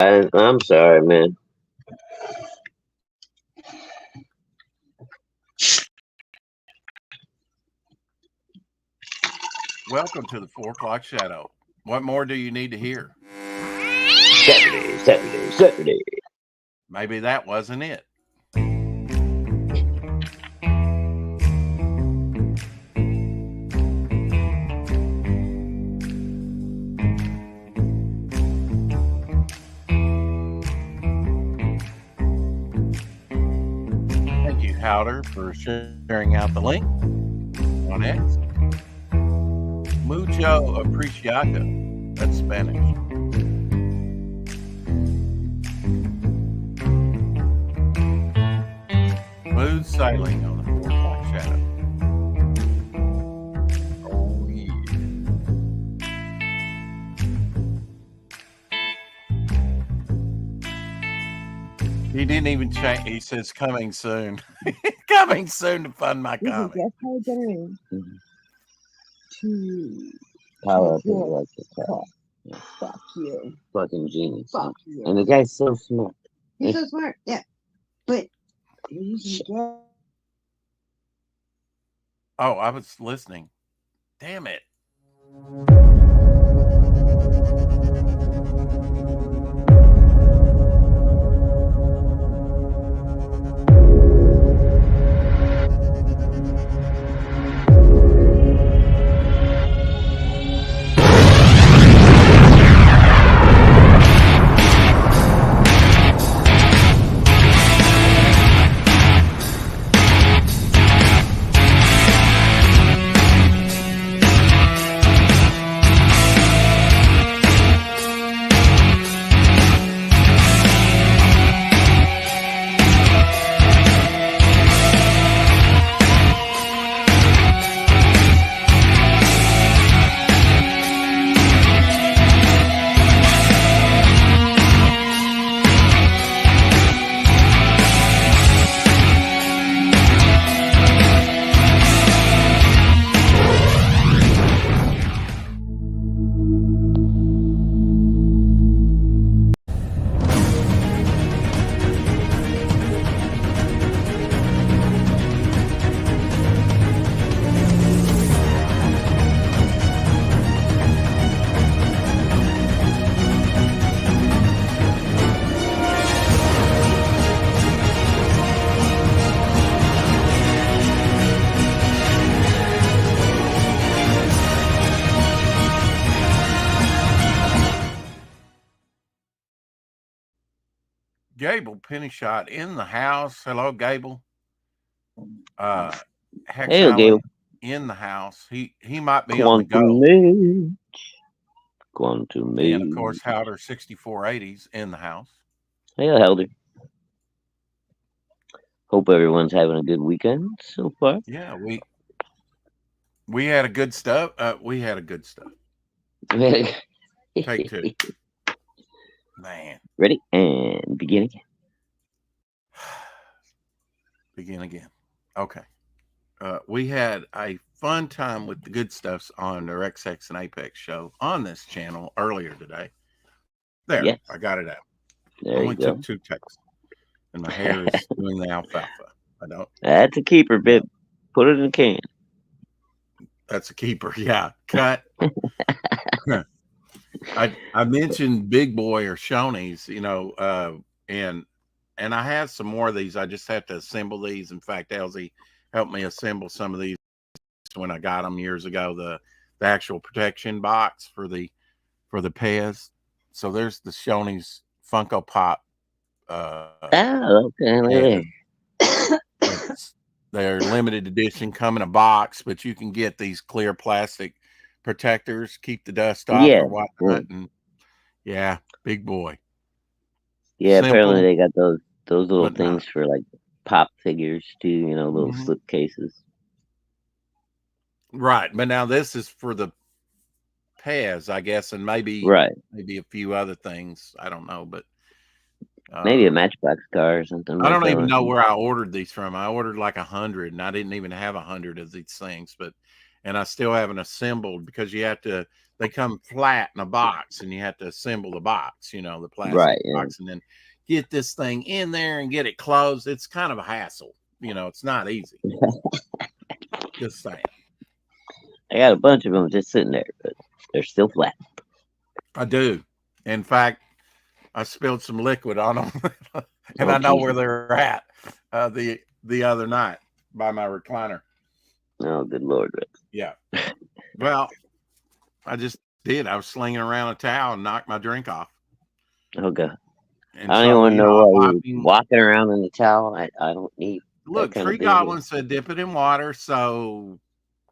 I'm sorry, man. Welcome to the 4 o'clock shadow. What more do you need to hear? Saturday. Maybe that wasn't it. Thank you, Howder, for sharing out the link on X. Mucho apreciado. That's Spanish. Smooth sailing on the 4 o'clock shadow. Oh, yeah. He didn't even change. He says coming soon. Coming soon to fund my This is comic. just how getting to Power up his your electric car. car. Fuck you. Fucking genius. Fuck you. And the guy's so smart. He's so smart. Yeah. But he's get Oh, I was listening. Damn it. Gable Penny Shot in the house. Hello, Gable. Hex Hey, Allen Gable. in the house. He might be on the Quantum go. Mage. Quantum And of Mage. course, Howder 6480's in the house. Hey, Helder. Hope everyone's having a good weekend so far. Yeah, we had a good stuff. We had a good stuff. Take two. Man. Ready? And begin again. Begin again. Okay. We had a fun time with the good stuffs on their XX and Apex show on this channel earlier today. There, Yes. I got it out. There Only you go. took 2 takes. And my hair is doing the alfalfa. I don't. That's a keeper, Bib. Put it in a can. That's a keeper. Yeah. Cut. I mentioned Big Boy or Shoney's, and I have some more of these. I just have to assemble these. In fact, Elsie helped me assemble some of these when I got them years ago. The actual protection box for the Pez. So there's the Shoney's Funko Pop. Oh, okay. Look at there. They're limited edition, come in a box, but you can get these clear plastic protectors, keep the dust off or whatnot. And yeah, Big Boy. Yeah, Simple, apparently they got those little but things for like pop figures too, little slip cases. Right. But now this is for the Pez, I guess, and maybe a few other things. I don't know, but maybe a Matchbox car or something. I don't even know where I ordered these from. I ordered like 100, and I didn't even have 100 of these things, and I still haven't assembled because you have to. they come flat in a box, and you have to assemble the box, you know, the plastic Right. Yeah. box, and then get this thing in there and get it closed. It's kind of a hassle, you know. It's not easy. Just saying. I got a bunch of them just sitting there, but they're still flat. I do. In fact, I spilled some liquid on them, and Oh, I know geez. where they're at the other night by my recliner. Oh, good Lord, Rick. Yeah. Well, I just did. I was slinging around a towel and knocked my drink off. Oh, God. And I don't so, even you know know, why I'm you're wiping. walking around in the towel. I don't need that Look, kind of Three behavior. Goblins said dip it in water, so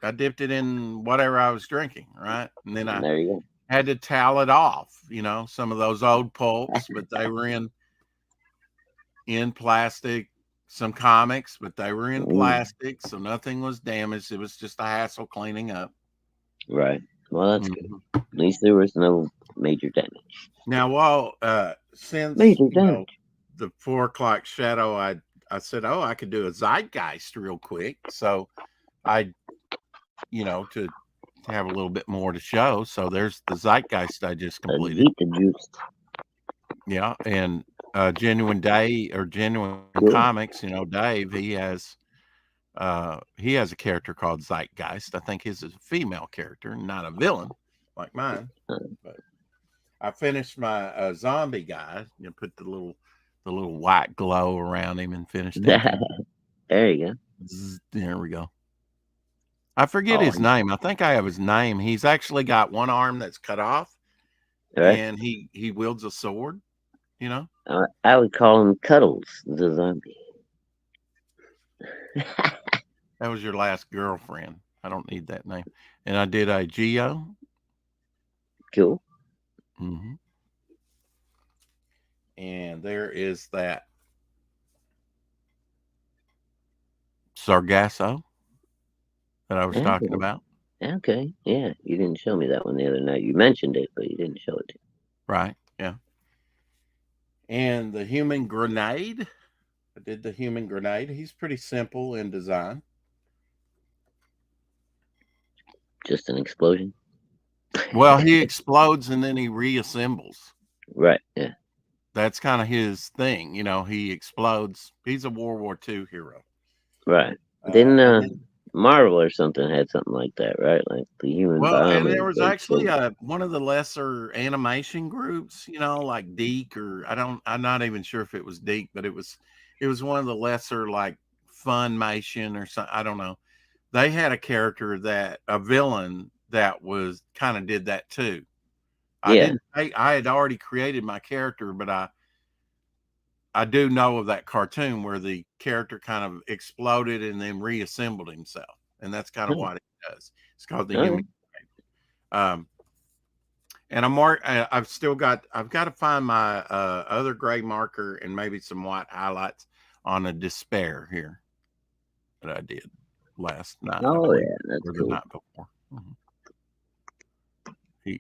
I dipped it in whatever I was drinking, right? And then I There you had to towel it off, you know, some of those old pulps, but they were in plastic, some comics, but they were in go. plastic, so nothing was damaged. It was just a hassle cleaning up. Right. Well, that's good. Mhm. At least there was no major damage. Now, while since Major you know damage. the 4 o'clock shadow, I said, oh, I could do a zeitgeist real quick. So I, you know, to have a little bit more to show. So there's the zeitgeist I just completed. Eat the juice. Yeah, and Genuine Day or Genuine Cool. Comics, you know, Dave, he has a character called Zeitgeist. I think his is a female character, not a villain like mine. But I finished my zombie guy. You know, put the little white glow around him and finished him. There you go. There we go. I forget his name. I think I have his name. He's actually got one arm that's cut off, Right. and he wields a sword. You know, I would call him Cuddles the zombie. that was your last girlfriend. I don't need that name. And I did a Geo. Cool. Mm-hmm. And there is that Sargasso that I was talking about. Okay. Yeah. You didn't show me that one the other night. You mentioned it, but you didn't show it to me. Right. Yeah. And the Human Grenade. I did the Human Grenade. He's pretty simple in design. Just an explosion. Well, he explodes and then he reassembles. Right. Yeah. That's kind of his thing. You know, he explodes. He's a World War II hero. Right. Didn't Marvel or something had something like that, right? Like the Human Bomb. And there was actually one of the lesser animation groups, you know, like Deke, or I'm not even sure if it was Deke, but it was one of the lesser, like Funimation or something. I don't know. They had a character a villain that was kind of did that too. I had already created my character, but I do know of that cartoon where the character kind of exploded and then reassembled himself, and that's kind of what it does. It's called the Human. And I've got to find my other gray marker and maybe some white highlights on a Despair here that I did last night. Oh yeah, that's or the cool. night before. Mm-hmm.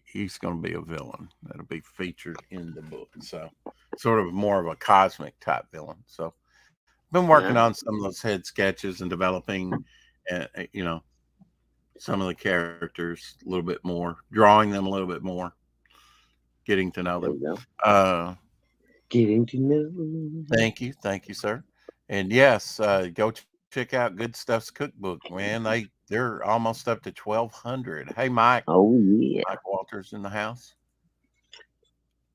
He's going to be a villain that'll be featured in the book. So sort of more of a cosmic type villain. So I've been working on some of those head sketches and developing, you know, some of the characters a little bit more, drawing them a little bit more, getting to know them. Getting to know. Thank you, sir. And yes, go check out Good Stuff's cookbook, man. They're almost up to 1,200. Hey, Mike. Oh yeah. Mike Walters in the house.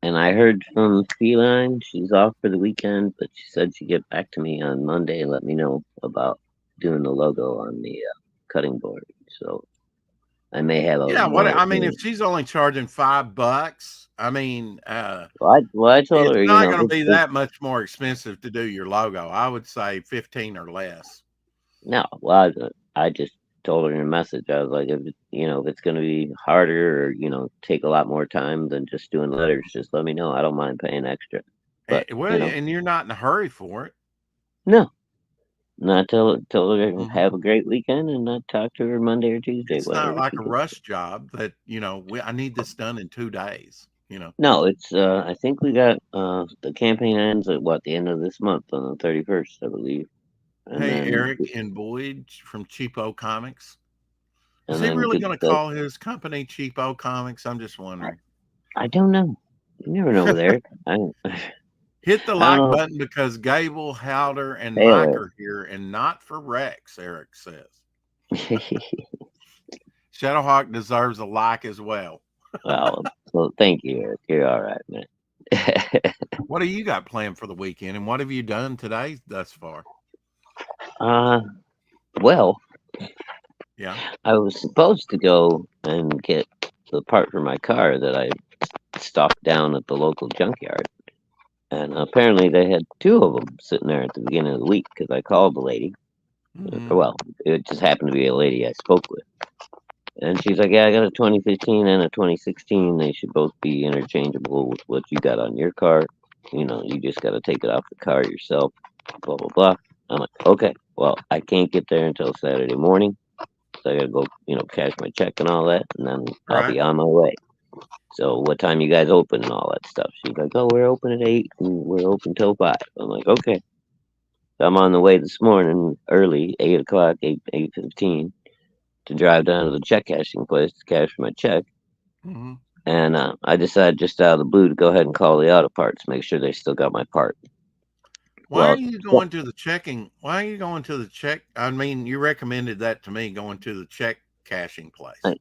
And I heard from Feline, she's off for the weekend, but she said she'd get back to me on Monday and let me know about doing the logo on the cutting board. So I may have a if she's only charging $5, I mean, I told her it's not going to be that much more expensive to do your logo. I would say 15 or less. No, well, I just told her in a message. I was like, if it's going to be harder or take a lot more time than just doing letters, just let me know. I don't mind paying extra. But and you're not in a hurry for it. No. Not told her have a great weekend and not talk to her Monday or Tuesday. It's not like a rush job that I need this done in 2 days. No, it's I think we got the campaign ends at the end of this month on the 31st, I believe. And Eric and Boyd from Cheapo Comics. Is and he then really good going to stuff. call his company Cheapo Comics? I'm just wondering. I don't know. You never know with Eric. Hit the I like don't know. button because Gable, Howder, and Taylor. Mike are here, and not for Rex. Eric says Shadowhawk deserves a like as well. Well, thank you, Eric. You're all right, man. What do you got planned for the weekend, and what have you done today thus far? Well, Yeah. I was supposed to go and get the part for my car that I stocked down at the local junkyard. And apparently they had two of them sitting there at the beginning of the week because I called the lady. Mm-hmm. Well, it just happened to be a lady I spoke with. And she's like, yeah, I got a 2015 and a 2016. They should both be interchangeable with what you got on your car. You know, you just got to take it off the car yourself, blah, blah, blah. I'm like, okay, well, I can't get there until Saturday morning. So I got to go, cash my check and all that. And then I'll be on my way. So what time you guys open and all that stuff? She's like, oh, we're open at 8 and we're open till 5. I'm like, okay. So I'm on the way this morning early, 8 o'clock, 8:15, to drive down to the check cashing place to cash my check. Mm-hmm. And I decided just out of the blue to go ahead and call the auto parts, make sure they still got my part. Why are you going to the checking? Why are you going to the check? I mean, you recommended that to me, going to the check cashing place. I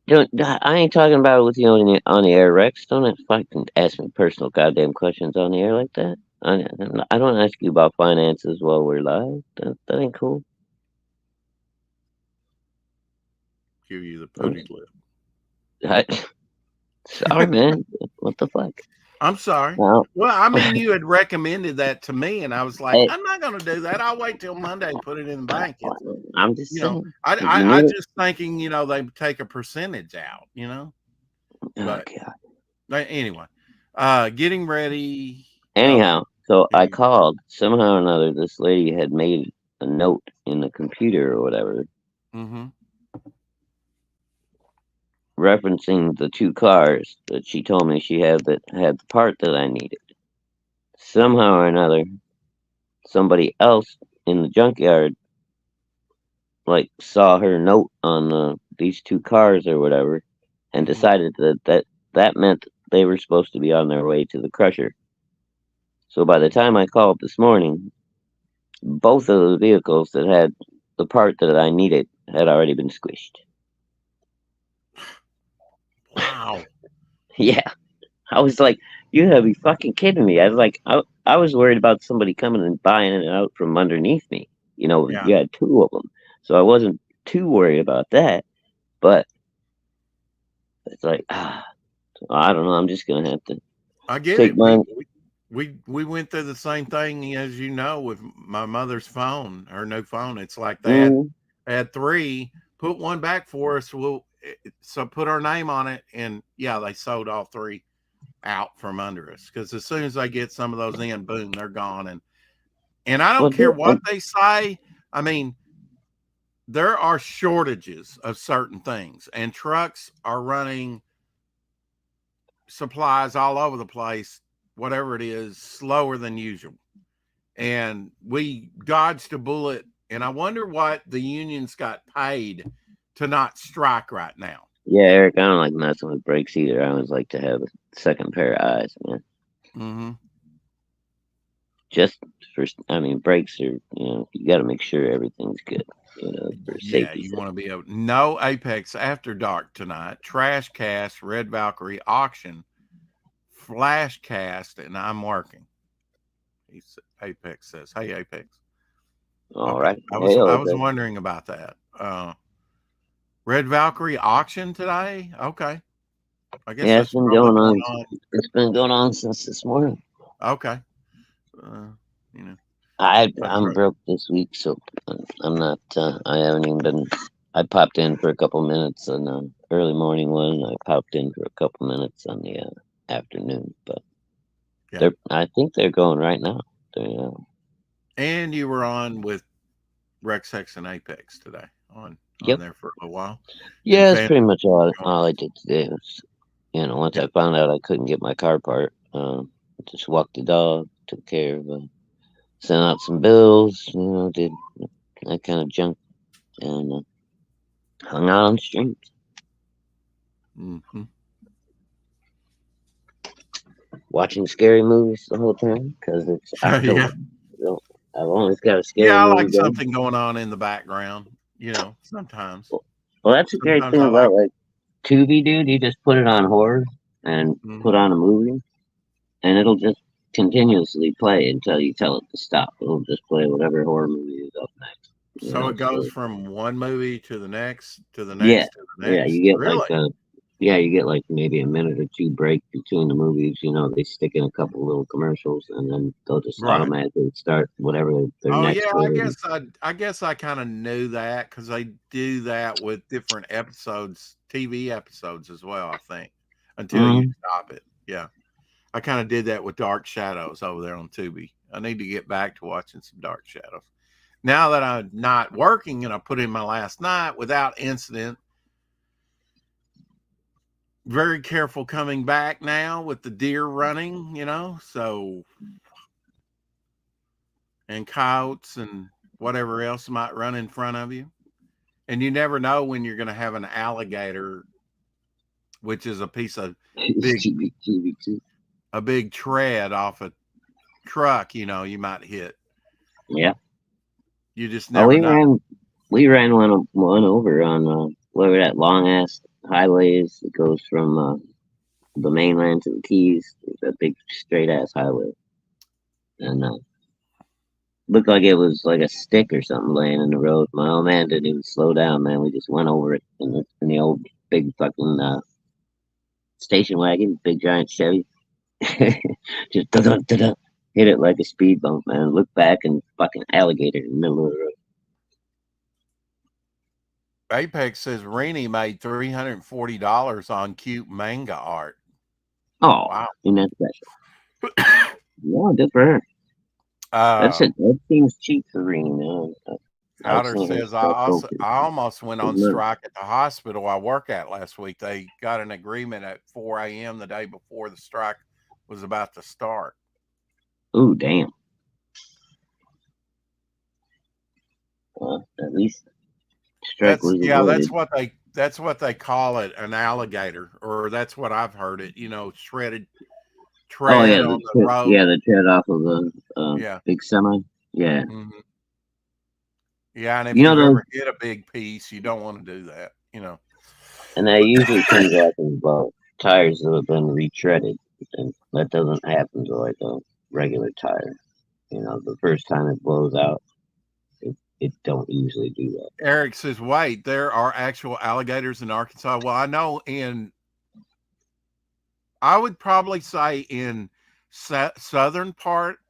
ain't talking about it with you on the air, Rex. Don't fucking ask me personal goddamn questions on the air like that. I don't ask you about finances while we're live. That ain't cool. Give you the pooty lip. Sorry, man. What the fuck? I'm sorry. Well, I mean, you had recommended that to me, and I was like, I'm not going to do that. I'll wait till Monday and put it in the bank. I'm just saying. I just thinking, they take a percentage out, But anyway, getting ready. Anyhow, so I called. Somehow or another, this lady had made a note in the computer or whatever. Mm-hmm. Referencing the two cars that she told me she had that had the part that I needed. Somehow or another, somebody else in the junkyard saw her note on these two cars or whatever and decided that meant they were supposed to be on their way to the crusher. So by the time I called this morning, both of the vehicles that had the part that I needed had already been squished. Wow. Yeah. I was like, you gotta be fucking kidding me. I was like, I was worried about somebody coming and buying it out from underneath me. You had two of them. So I wasn't too worried about that. But it's like, I don't know. I'm just going to have to I get take it. mine. We went through the same thing, as you know, with my mother's phone, her new phone. It's like they had three, put one back for us. So put our name on it. And yeah, they sold all three out from under us. Because as soon as they get some of those in, boom, they're gone. And I don't care what they say. I mean, there are shortages of certain things, and trucks are running supplies all over the place, whatever it is, slower than usual. And we dodged a bullet. And I wonder what the unions got paid to not strike right now. Yeah, Eric, I don't like messing with brakes either. I always like to have a second pair of eyes, man. Mm-hmm. Just for, brakes are, you got to make sure everything's good, for safety. You want to be able, no Apex After Dark tonight, Trash Cast, Red Valkyrie Auction, Flash Cast, and I'm working. Apex says, hey, Apex. All right. I was wondering about that. Red Valkyrie Auction today? Okay. I guess it's been going on. It's been going on since this morning. Okay. I'm broke this week, so I'm not. I haven't even been. I popped in for a couple minutes on the early morning one. I popped in for a couple minutes on the afternoon, but I think they're going right now. And you were on with Rex Hex and Apex today on there for a while. Yeah, that's pretty much all I did today. Was, once I found out I couldn't get my car part, just walked the dog, took care of, sent out some bills, did that kind of junk, and hung out on the streets. Mm-hmm. Watching scary movies the whole time because it's October. Yeah. So I've always got a scary Yeah, I movie like going. something going on in the background, sometimes. Well, that's the great Sometimes thing I like about like Tubi, dude. You just put it on horror and put Mhm. on a movie, and it'll just continuously play until you tell it to stop. It'll just play whatever horror movie is up next. So it goes So from one movie to the next, to the yeah, next, to the yeah, next. you get like Really? you get like maybe a minute or two break between the movies. They stick in a couple little commercials, and then they'll just Right. automatically start whatever their Oh next yeah, horror. I guess I kind of knew that because they do that with different episodes, TV episodes as well. I think until you stop it. Yeah, I kind of did that with Dark Shadows over there on Tubi. I need to get back to watching some Dark Shadows. Now that I'm not working and I put in my last night without incident, very careful coming back now with the deer running, so and coyotes and whatever else might run in front of you. And you never know when you're going to have an alligator, which is a piece of a big tread off a truck, you might hit. Yeah. You just never know. We ran one over on whatever that long ass highway is that goes from the mainland to the Keys. That big straight ass highway, and looked like it was like a stick or something laying in the road. My old man didn't even slow down, man. We just went over it in the old big fucking station wagon, big giant Chevy. Just da-da-da-da, hit it like a speed bump, man. Look back and fucking alligator in the middle of the road. Apex says Renee made $340 on cute manga art. Oh, wow. Isn't that special? Yeah, good for her. That seems cheap for Renee, man. Powder says I almost went on strike at the hospital I work at last week. They got an agreement at 4 a.m. the day before the strike was about to start. Ooh, damn. Well, at least strike was avoided. That's what they call it, an alligator, or that's what I've heard it. Shredded tread on the road. Yeah, the tread off of the big semi. Yeah. Mm-hmm. Yeah, and if you've ever hit a big piece, you don't want to do that, And that usually comes off of tires that have been retreaded, and that doesn't happen to like a regular tire. The first time it blows out, it don't usually do that. Eric says, wait, there are actual alligators in Arkansas. Well, I know I would probably say in southern part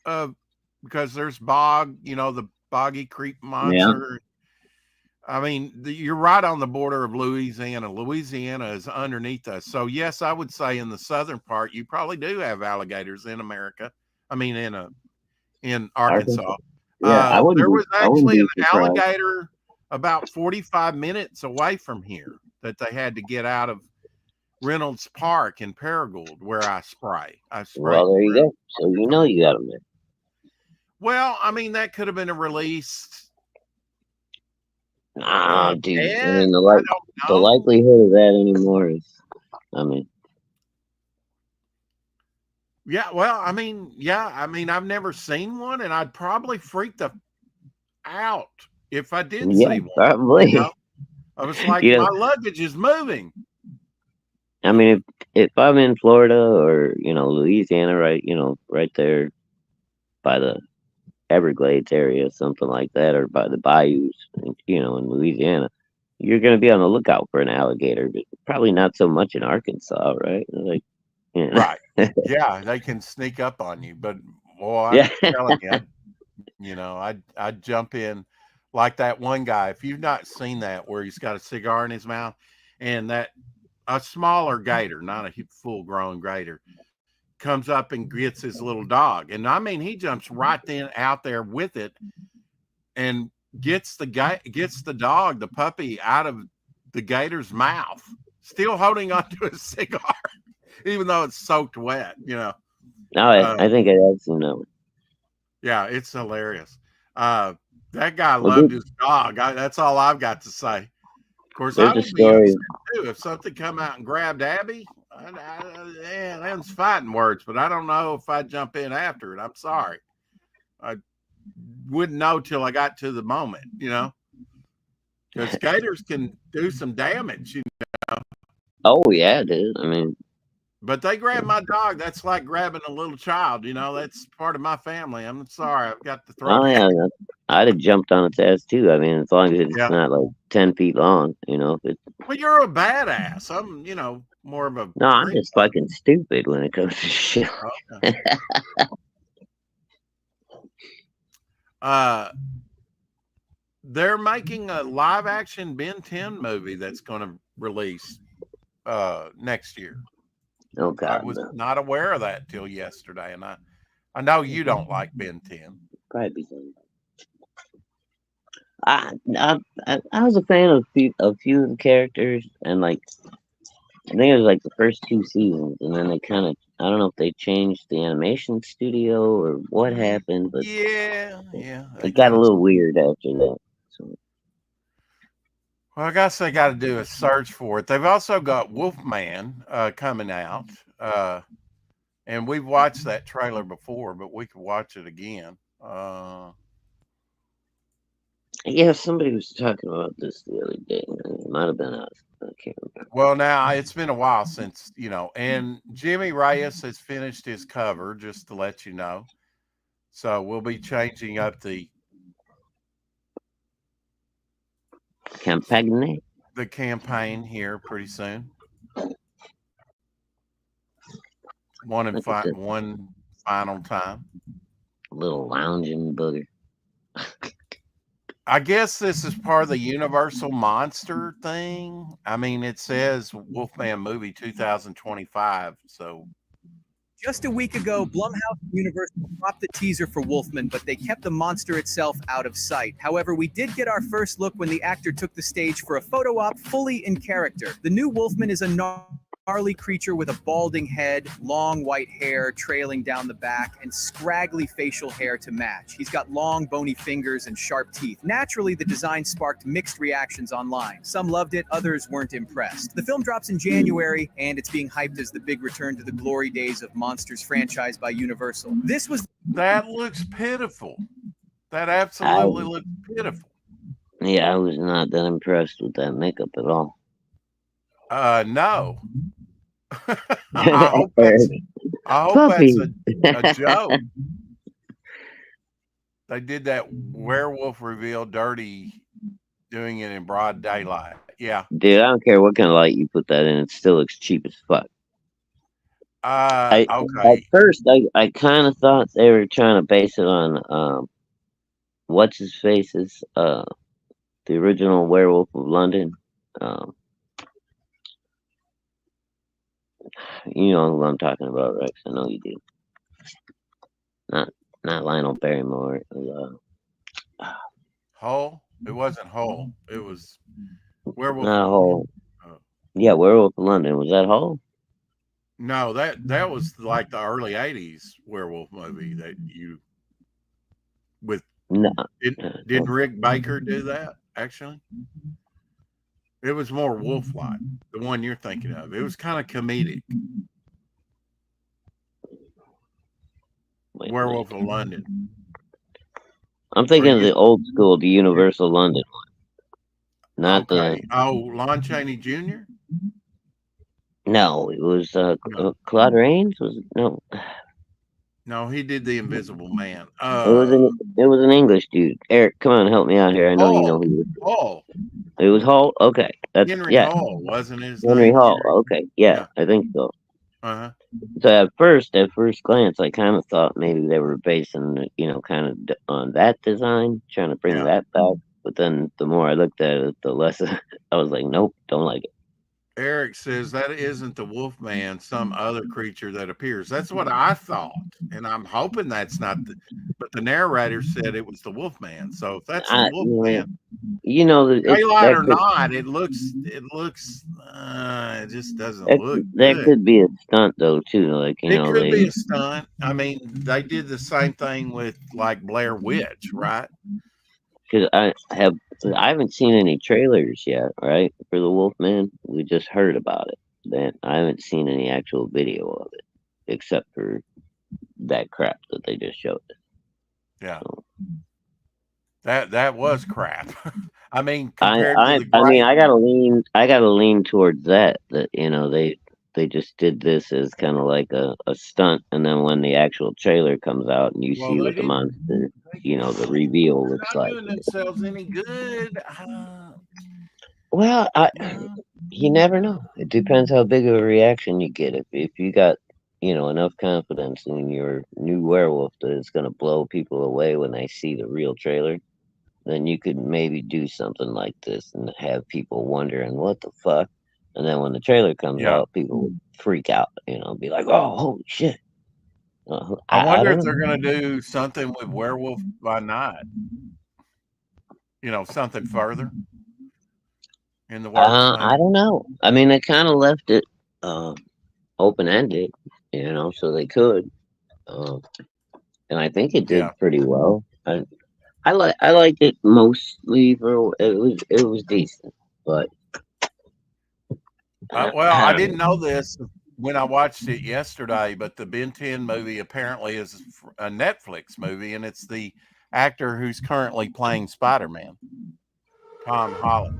of, because there's bog, the Boggy Creek Monster. Yeah. I mean, you're right on the border of Louisiana. Louisiana is underneath us. So yes, I would say in the southern part, you probably do have alligators in America. I mean, in Arkansas. Yeah, there was actually an alligator about 45 minutes away from here that they had to get out of Reynolds Park in Paragould, where I spray. Well, there you go. So you got them there. Well, I mean, that could have been a release. Nah, dude. I mean, the likelihood of that anymore is, Yeah, well, I mean, I've never seen one, and I'd probably freak the out if I did see one. Probably. I was like, my luggage is moving. I mean, if I'm in Florida or Louisiana, right, right there by the Everglades area, something like that, or by the bayous, in Louisiana, you're going to be on the lookout for an alligator, but probably not so much in Arkansas, right? Like, right. Yeah, they can sneak up on you, but I'm telling you, I'd jump in like that one guy. If you've not seen that, where he's got a cigar in his mouth, and a smaller gator, not a full grown gator, comes up and gets his little dog. And I mean, he jumps right then out there with it and gets the dog, the puppy, out of the gator's mouth, still holding onto a cigar, even though it's soaked wet, No, I think I have seen that one. Yeah, it's hilarious. That guy loved his dog. That's all I've got to say. Of course, There's I a would be story. upset too if something come out and grabbed Abby. Yeah, that's fighting words, but I don't know if I'd jump in after it. I'm sorry. I wouldn't know till I got to the moment, because gators can do some damage, Oh yeah, dude. I mean, but they grab my dog. That's like grabbing a little child, that's part of my family. I'm sorry. I've got the throat. oh yeah, I'd have jumped on its ass too. I mean, as long as it's Yeah. not like 10 feet long, if it's. Well, you're a badass. I'm, more of a. No, I'm just fucking stupid when it comes to shit. Okay. They're making a live action Ben 10 movie that's going to release next year. Oh God, I was no. not aware of that till yesterday, and I know you don't like Ben 10. Probably be something. I was a fan of a few of the characters, and like I think it was like the first 2 seasons, and then they kind of, I don't know if they changed the animation studio or what happened, but yeah, it got a little weird after that. So. Well, I guess they got to do a search for it. They've also got Wolfman coming out, and we've watched that trailer before, but we could watch it again. Yeah, somebody was talking about this the other day. It might have been us. I can't remember. Well, now it's been a while since, and Jimmy Reyes has finished his cover, just to let you know. So we'll be changing up the campaign here pretty soon. One final time. Little lounging booger. I guess this is part of the Universal Monster thing. I mean, it says Wolfman movie 2025. So just a week ago, Blumhouse and Universal dropped the teaser for Wolfman, but they kept the monster itself out of sight. However, we did get our first look when the actor took the stage for a photo op fully in character. The new Wolfman is a gnarly creature with a balding head, long white hair trailing down the back, and scraggly facial hair to match. He's got long, bony fingers and sharp teeth. Naturally, the design sparked mixed reactions online. Some loved it, others weren't impressed. The film drops in January, and it's being hyped as the big return to the glory days of Monsters franchise by Universal. That looks pitiful. That absolutely looks pitiful. Yeah, I was not that impressed with that makeup at all. No. I hope that's a joke. They did that werewolf reveal dirty, doing it in broad daylight. Yeah. Dude, I don't care what kind of light you put that in, it still looks cheap as fuck. Okay. At first, I kind of thought they were trying to base it on what's his face's the original Werewolf of London. You know who I'm talking about, Rex. I know you do. Not Lionel Barrymore. It was, Hull? It wasn't Hull. It was Werewolf. Not Hull. Yeah, Werewolf of London. Was that Hull? No, that was like the early '80s werewolf movie that you with. No. Did Rick Baker do that? Actually, it was more wolf-like. The one you're thinking of. It was kind of comedic. Werewolf of London. I'm thinking of the old school, the Universal London one. Not the. Oh, Lon Chaney Jr.? No, it was Claude Rains. Was it? No. No, he did The Invisible Man. It was an English dude. Eric, come on, help me out here. I know you know who he was. Hall. It was Hall. Okay, that's Henry Hall, wasn't his Henry name? Hall. Okay, yeah, I think so. Uh-huh. So at first glance, I kind of thought maybe they were basing, kind of on that design, trying to bring that back. But then the more I looked at it, the less I was like, nope, don't like it. Eric says that isn't the Wolfman, some other creature that appears. That's what I thought, and I'm hoping that's not. But the narrator said it was the Wolfman. So if that's the Wolfman, daylight or not, it looks. It just doesn't look. That could be a stunt though too. Like it could be a stunt. I mean, they did the same thing with like Blair Witch, right? because I haven't seen any trailers yet, right? For the Wolfman, we just heard about it. Then I haven't seen any actual video of it, except for that crap that they just showed us. Yeah. So, That was crap. I mean, I compared to the I mean, great, I gotta lean towards that. That they just did this as kind of like a stunt, and then when the actual trailer comes out and you well, see they what the didn't. monster, the reveal They're looks not like. doing themselves any good. Well, No. you never know. It depends how big of a reaction you get. If you got enough confidence in your new werewolf that it's gonna blow people away when they see the real trailer, then you could maybe do something like this and have people wondering what the fuck. And then when the trailer comes Yeah. out, people would freak out, be like, "Oh, holy shit!" I I wonder don't if they're know. going to do something with Werewolf by Night. Something further in the works. I don't know. I mean, they kind of left it open ended, so they could. And I think it did Yeah. pretty well. I liked it mostly for it was decent, but Well, I I don't didn't know. know this when I watched it yesterday, but the Ben 10 movie apparently is a Netflix movie, and it's the actor who's currently playing Spider-Man, Tom Holland.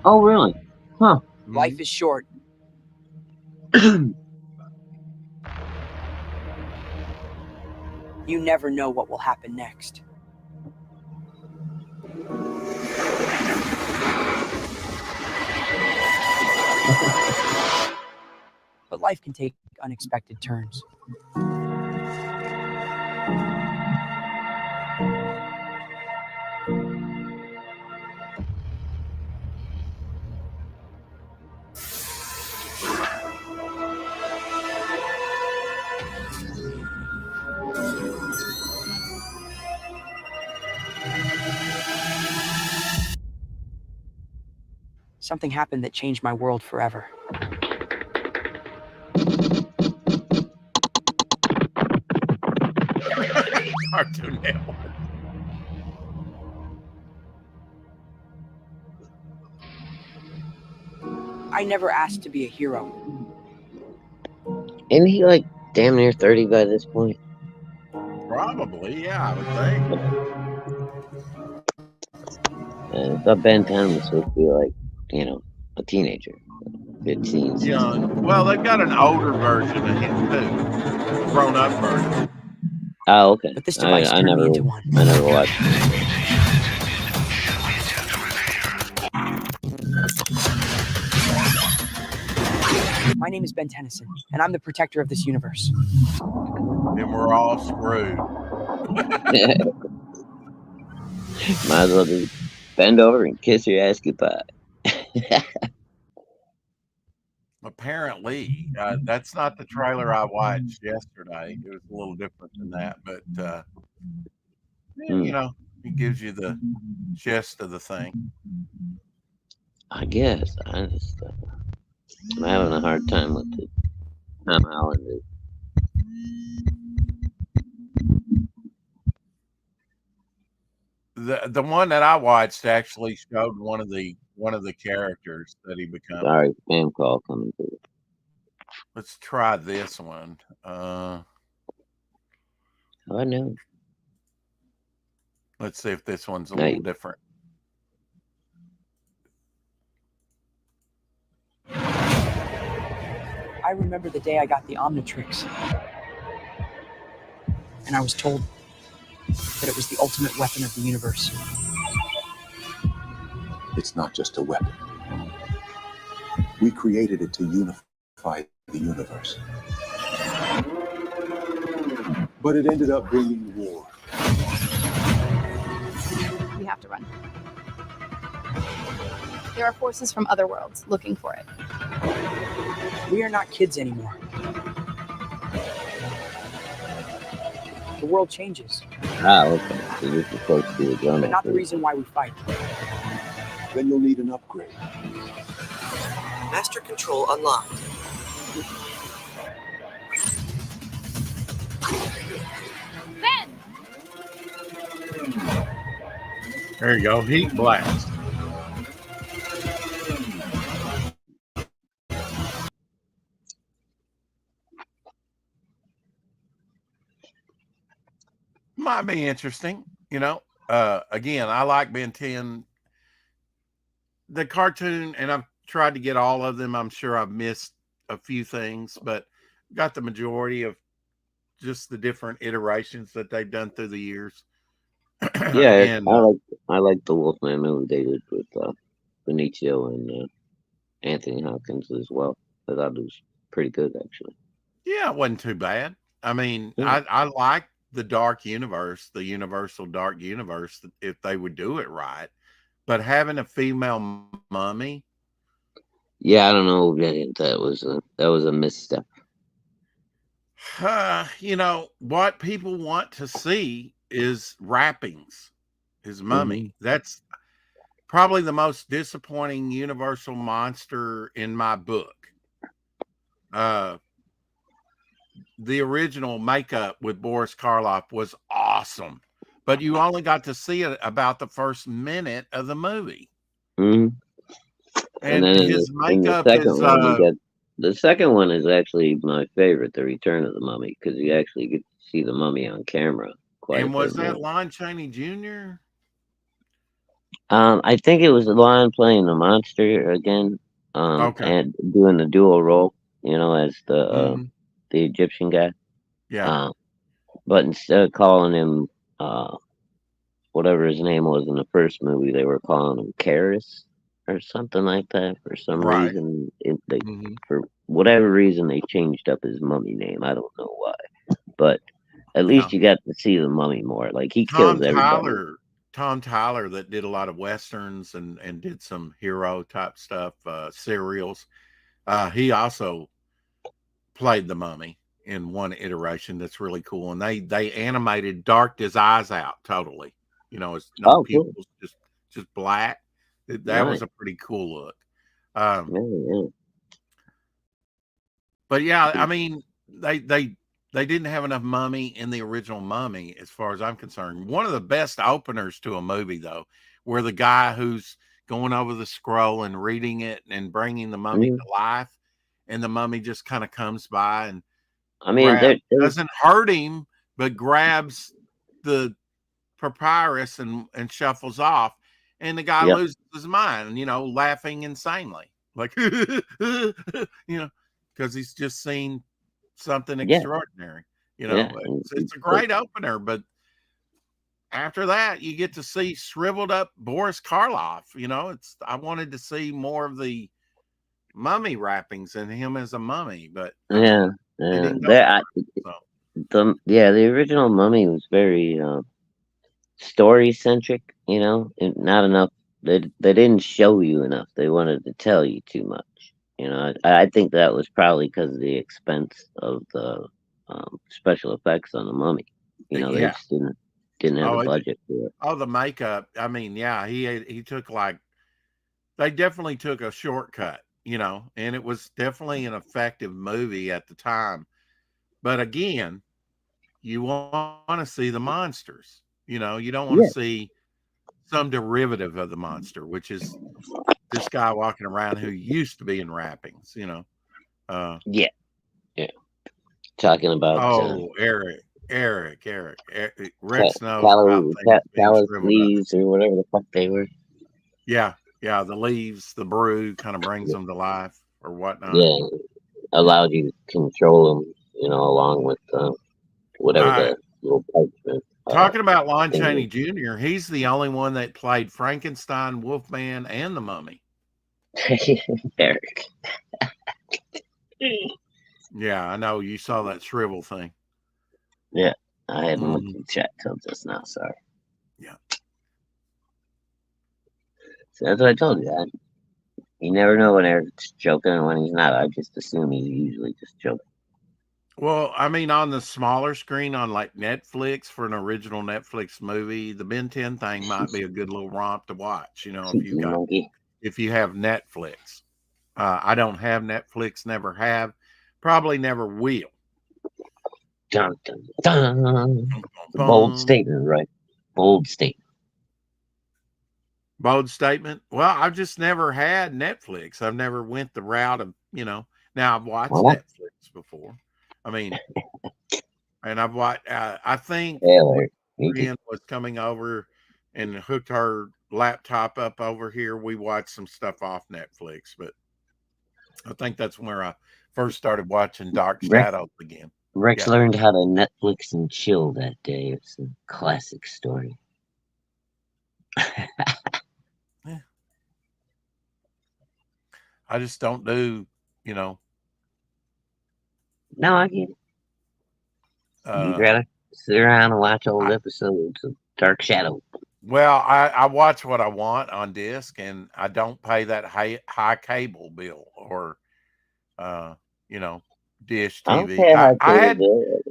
Oh, really? Huh? Life is short. You never know what will happen next. But life can take unexpected turns. Something happened that changed my world forever. Cartoon Network. I never asked to be a hero. Isn't he like damn near 30 by this point? Probably, yeah, I would think. I thought Ben 10 was supposed to be like, a teenager, 15, 16. Young. Well, they've got an older version of him too, grown up version. Oh, okay. But this device I turned never me into one. I never watched. My name is Ben Tennyson, and I'm the protector of this universe. And we're all screwed. Might as well just bend over and kiss your ass goodbye. Apparently, that's not the trailer I watched yesterday. It was a little different than that, but it gives you the gist of the thing. I guess I'm having a hard time with it. Tom Holland is. The one that I watched actually showed one of the characters that he becomes. Sorry, spam call coming through. Let's try this one. I know. Let's see if this one's a little different. I remember the day I got the Omnitrix. And I was told that it was the ultimate weapon of the universe. It's not just a weapon. We created it to unify the universe. But it ended up bringing war. We have to run. There are forces from other worlds looking for it. We are not kids anymore. The world changes. Ah, okay. So this is supposed to be a drama. But not the reason why we fight. Then you'll need an upgrade. Master control unlocked. Ben! There you go. Heat blast. Might be interesting, you know. Again, I like Ben 10. The cartoon, and I've tried to get all of them. I'm sure I've missed a few things, but got the majority of just the different iterations that they've done through the years. Yeah, And I like the Wolfman movie they did with Benicio and Anthony Hopkins as well. I thought it was pretty good actually. yeah, it wasn't too bad. I mean, Yeah. I like the dark universe, the universal dark universe, if they would do it right. But having a female mummy, Yeah, I don't know. That was a misstep. you know, what people want to see is wrappings, is mummy. That's probably the most disappointing universal monster in my book. The original makeup with Boris Karloff was awesome, but you only got to see it about the first minute of the movie. Mm-hmm. And then his in the makeup second is one, you get the second one is actually my favorite, The Return of the Mummy, because you actually get to see the mummy on camera quite a and bit was that more. Lon Chaney Jr.? I think it was Lon playing the monster again, Okay. and doing the dual role, you know, as the Mhm. the Egyptian guy. Yeah. But instead of calling him whatever his name was in the first movie, they were calling him Karis or something like that. For some Right. reason, Mhm. for whatever reason, they changed up his mummy name. I don't know why, but at least Yeah. you got to see the mummy more. Like he kills everybody. Tom Tyler, that did a lot of westerns and did some hero type stuff, serials. He also played the mummy in one iteration that's really cool, and they animated darked his eyes out totally. You know, it's no Oh, cool. pupils, just black. That Nice. was a pretty cool look. Yeah. But yeah, I mean, they didn't have enough mummy in the original Mummy, as far as I'm concerned. One of the best openers to a movie, though, where the guy who's going over the scroll and reading it and bringing the mummy to life, and the mummy just kind of comes by and I mean, doesn't hurt him, but grabs the papyrus and shuffles off, and the guy Yep. loses his mind, you know, laughing insanely, like you know, because he's just seen something Yeah. extraordinary. You know, Yeah. it's a great opener, but after that, you get to see shriveled up Boris Karloff. You know, I wanted to see more of the mummy wrappings and him as a mummy, but I mean, Yeah. they didn't go That for it, so. the original Mummy was very story centric. You know, and not enough. They didn't show you enough. They wanted to tell you too much. You know, I think that was probably because of the expense of the special effects on the Mummy. You know, they Yeah. just didn't have the budget for it. Oh, the makeup. I mean, yeah, he took they definitely took a shortcut, you know, and it was definitely an effective movie at the time. But again, you want to see the monsters, you know, you don't want to see some derivative of the monster, which is this guy walking around who used to be in wrappings, you know. Yeah. Talking about Eric, Rex knows Callous leaves or whatever the fuck they were. Yeah, the leaves, the brew kind of brings them to life or whatnot. Yeah, allowed you to control them, you know, along with whatever the little parchment. Talking about Lon Chaney Jr., he's the only one that played Frankenstein, Wolfman, and the Mummy. Eric. Yeah, I know. You saw that shrivel thing. Yeah, I hadn't looked in the chat till just now. Sorry. Yeah. So that's what I told you. You never know when Eric's joking and when he's not. I just assume he's usually just joking. Well, I mean, on the smaller screen on like Netflix for an original Netflix movie, the Ben 10 thing might be a good little romp to watch. You know, if you have Netflix. I don't have Netflix, never have, probably never will. Dun, dun, dun. Bold statement, right? Bold statement. Bold statement. Well, I've just never had Netflix. I've never went the route of, now I've watched Well, Netflix before. I mean, and I've watched, I think when Taylor, me a too. friend was coming over and hooked her laptop up over here, we watched some stuff off Netflix, but I think that's where I first started watching Dark Rex, Shadows again. Rex Yeah. learned how to Netflix and chill that day. It's a classic story. I just don't do, No, I get it. You'd uh, rather sit around and watch old I, episodes of Dark Shadow. well, I watch what I want on disc, and I don't pay that high cable bill or, Dish I don't TV. care how I cable had, bill.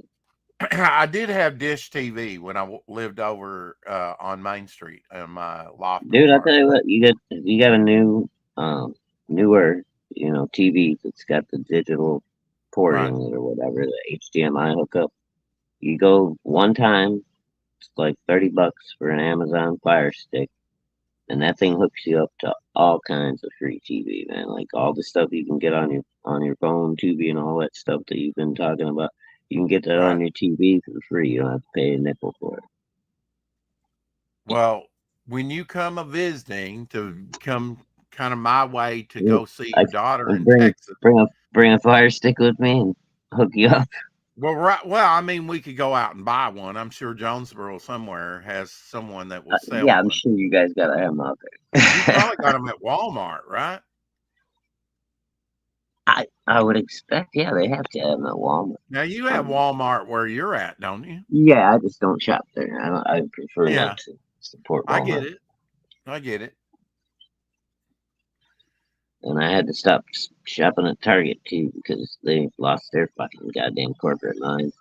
I did have Dish TV when I lived over on Main Street in my loft Dude, I tell apartment. you what, you got a new, newer, TV that's got the digital port Right. in it or whatever, the HDMI hookup. You go one time, it's like $30 for an Amazon Fire Stick, and that thing hooks you up to all kinds of free TV, man. Like all the stuff you can get on your phone, Tubi, and all that stuff that you've been talking about. You can get that Right. on your TV for free. You don't have to pay a nickel for it. Well, when you come a visiting to come kind of my way to Yeah, go see I your daughter can in bring Texas. bring a Fire Stick with me and hook you up. Well, right. Well, I mean, we could go out and buy one. I'm sure Jonesboro somewhere has someone that will sell Yeah, I'm one. sure you guys gotta have them out You there. probably got them at Walmart, right? I would expect, yeah, they have to have them at Walmart. Now you have Um, Walmart where you're at, don't you? yeah, I just don't shop there. I prefer Yeah, not to support I get Walmart. it. I get it. And I had to stop shopping at Target too because they lost their fucking goddamn corporate mind.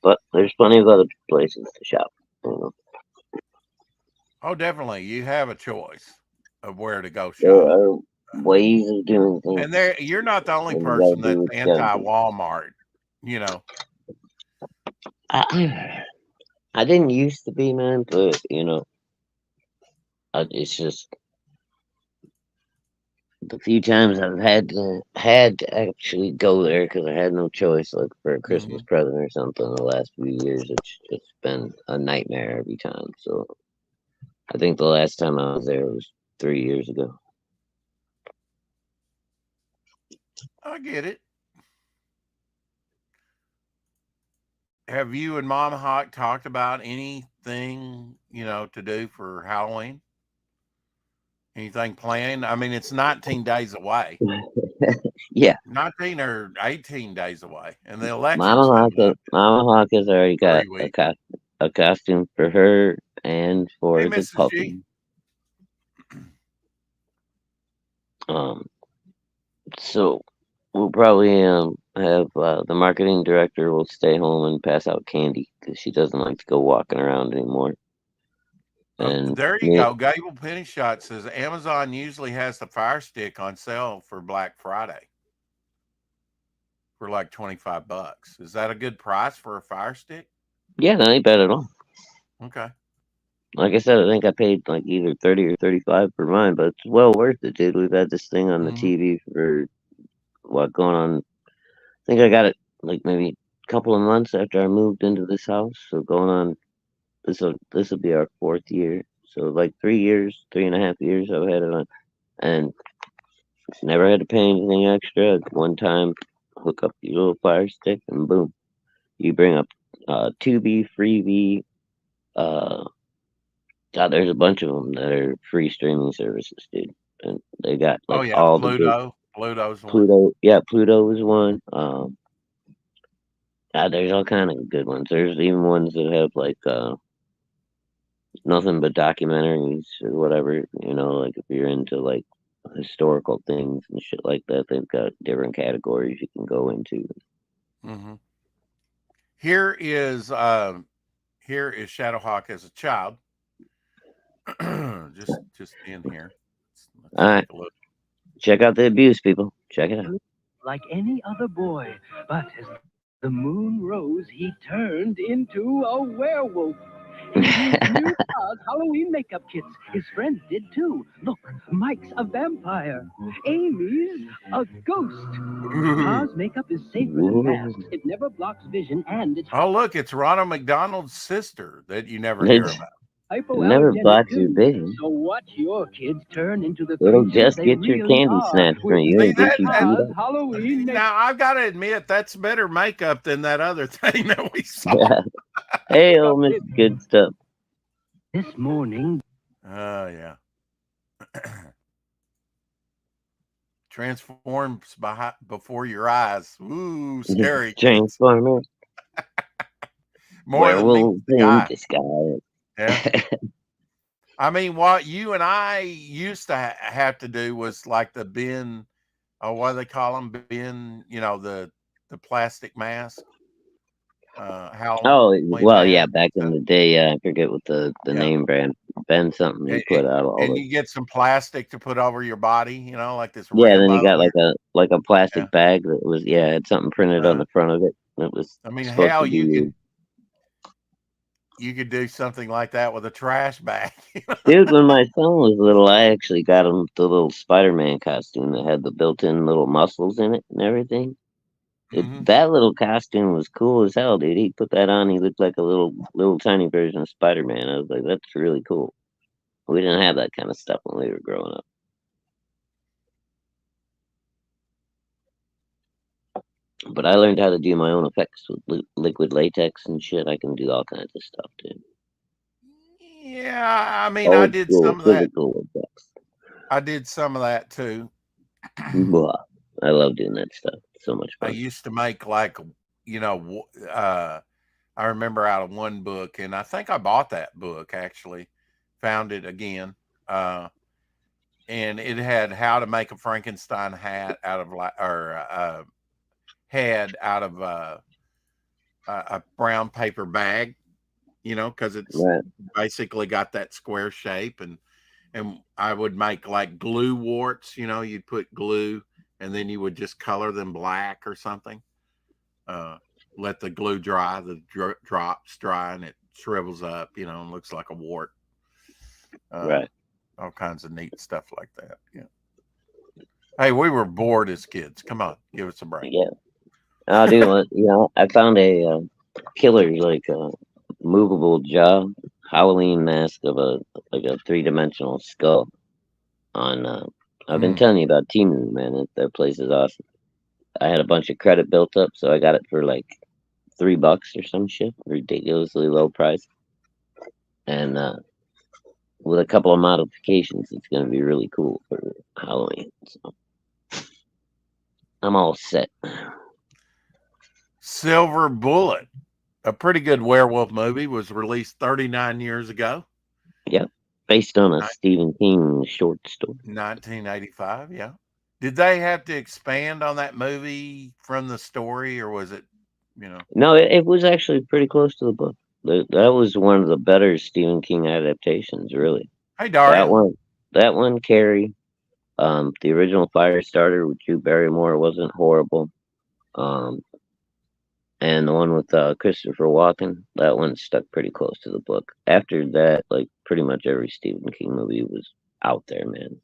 But there's plenty of other places to shop. You know. Oh, definitely. You have a choice of where to go There shop. are ways of doing things, And there you're not the only and you gotta person do that's what you gotta anti do. Walmart, you know. I didn't used to be, man, but it's just the few times I've had to actually go there because I had no choice, like for a Christmas Mhm. present or something. The last few years, it's just been a nightmare every time. So I think the last time I was there was 3 years ago. I get it. Have you and Mama Hawk talked about anything, to do for Halloween? Anything planned? I mean, it's 19 days away. Yeah, 19 or 18 days away. And the election's Mama coming up Hawk has already in got 3 weeks. a costume for her and Hey, for the Mrs. G. puppy. So we'll probably have the marketing director will stay home and pass out candy because she doesn't like to go walking around anymore. And There you me, go. Gable Penny Shot says Amazon usually has the Fire Stick on sale for Black Friday for like $25. Is that a good price for a Fire Stick? yeah, that ain't bad at all. Okay. Like I said, I think I paid like either 30 or 35 for mine, but it's well worth it, dude. We've had this thing on the Mhm. TV for going on. I think I got it like maybe a couple of months after I moved into this house. So going on this will be our 4th year. So like 3 years, 3.5 years I've had it on, and never had to pay anything extra. One time, hook up your little Fire Stick, and boom, you bring up Tubi, Freevee. God, there's a bunch of them that are free streaming services, dude, and they got Oh like yeah, all the big Pluto. Pluto's one. Pluto. Yeah, Pluto is one. There's all kind of good ones. There's even ones that have like nothing but documentaries or whatever. Like if you're into like historical things and shit like that, they've got different categories you can go into. Mm-hmm. Here is Shadowhawk as a child. just in here. Let's All right, take a look. check out the abuse, people. Check it out. Like any other boy, but his the moon rose, he turned into a werewolf. He used new Oz Halloween makeup kits. His friends did too. Look, Mike's a vampire. Amy's a ghost. Oz makeup is safer than masks. It never blocks vision, and it's Oh, look, it's Ronald McDonald's sister that you never hear about. Never hypoallergenic blocks too. your vision. So watch your kids turn into the It'll creatures just they get your really candy are snatched from with you and get you beat Oz up. Halloween makeup. Now, I've got to admit, that's better makeup than that other thing that we saw. Yeah. Hey, oh, Mr. Good Stuff. This morning, Oh, yeah. Transforms before your eyes. Ooh, scary. Transformer. More than Werewolf meets the in eye. disguise. Yeah. I mean, what you and I used to have to do was like the bin, or what do they call them? Bin, you know, the plastic mask. Oh, well, yeah, back in the day, I forget what the Yeah. name brand, Ben something, they put out all And the, you get some plastic to put over your body, you know, like this. yeah, then you Rambo. got like a plastic Yeah. bag that was, yeah, it had something printed on the front of it. It was I mean, supposed hell, to be, you could do something like that with a trash bag. dude, when my son was little, I actually got him the little Spider-Man costume that had the built-in little muscles in it and everything. That little costume was cool as hell, dude. He put that on. He looked like a little tiny version of Spider-Man. I was like, that's really cool. We didn't have that kind of stuff when we were growing up. But I learned how to do my own effects with liquid latex and shit. I can do all kinds of stuff, dude. Yeah, I mean, I Old did school some of that. physical effects. I did some of that too. Blah. I love doing that stuff. It's so much I fun. used to make like, you know, I remember out of one book, and I think I bought that book actually, found it again, and it had how to make a Frankenstein hat out of head out of a brown paper bag, you know, because it's basically got that square shape, and I would make like glue warts, you know, you'd put glue and then you would just color them black or something. Let the glue dry, the drops dry, and it shrivels up, you know, and looks like a wart. Right. All kinds of neat stuff like that. Yeah. Hey, we were bored as kids. Come on, give us a break. Yeah. I'll do what, you know, I found a killer, like a movable jaw Halloween mask of a 3-dimensional skull on I've been telling you about Temu, man. That place is awesome. I had a bunch of credit built up, so I got it for like $3 or some shit, ridiculously low price. And with a couple of modifications, it's gonna be really cool for Halloween. So I'm all set. Silver Bullet, a pretty good werewolf movie, was released 39 years ago. Yep. Based on a Stephen King short story. 1985, yeah. Did they have to expand on that movie from the story, or was it, you know? No, it was actually pretty close to the book. That was one of the better Stephen King adaptations, really. Hey, Daria. That one, Carrie. The original Firestarter with Drew Barrymore wasn't horrible. And the one with Christopher Walken, that one stuck pretty close to the book. After that, like pretty much every Stephen King movie was out there, man.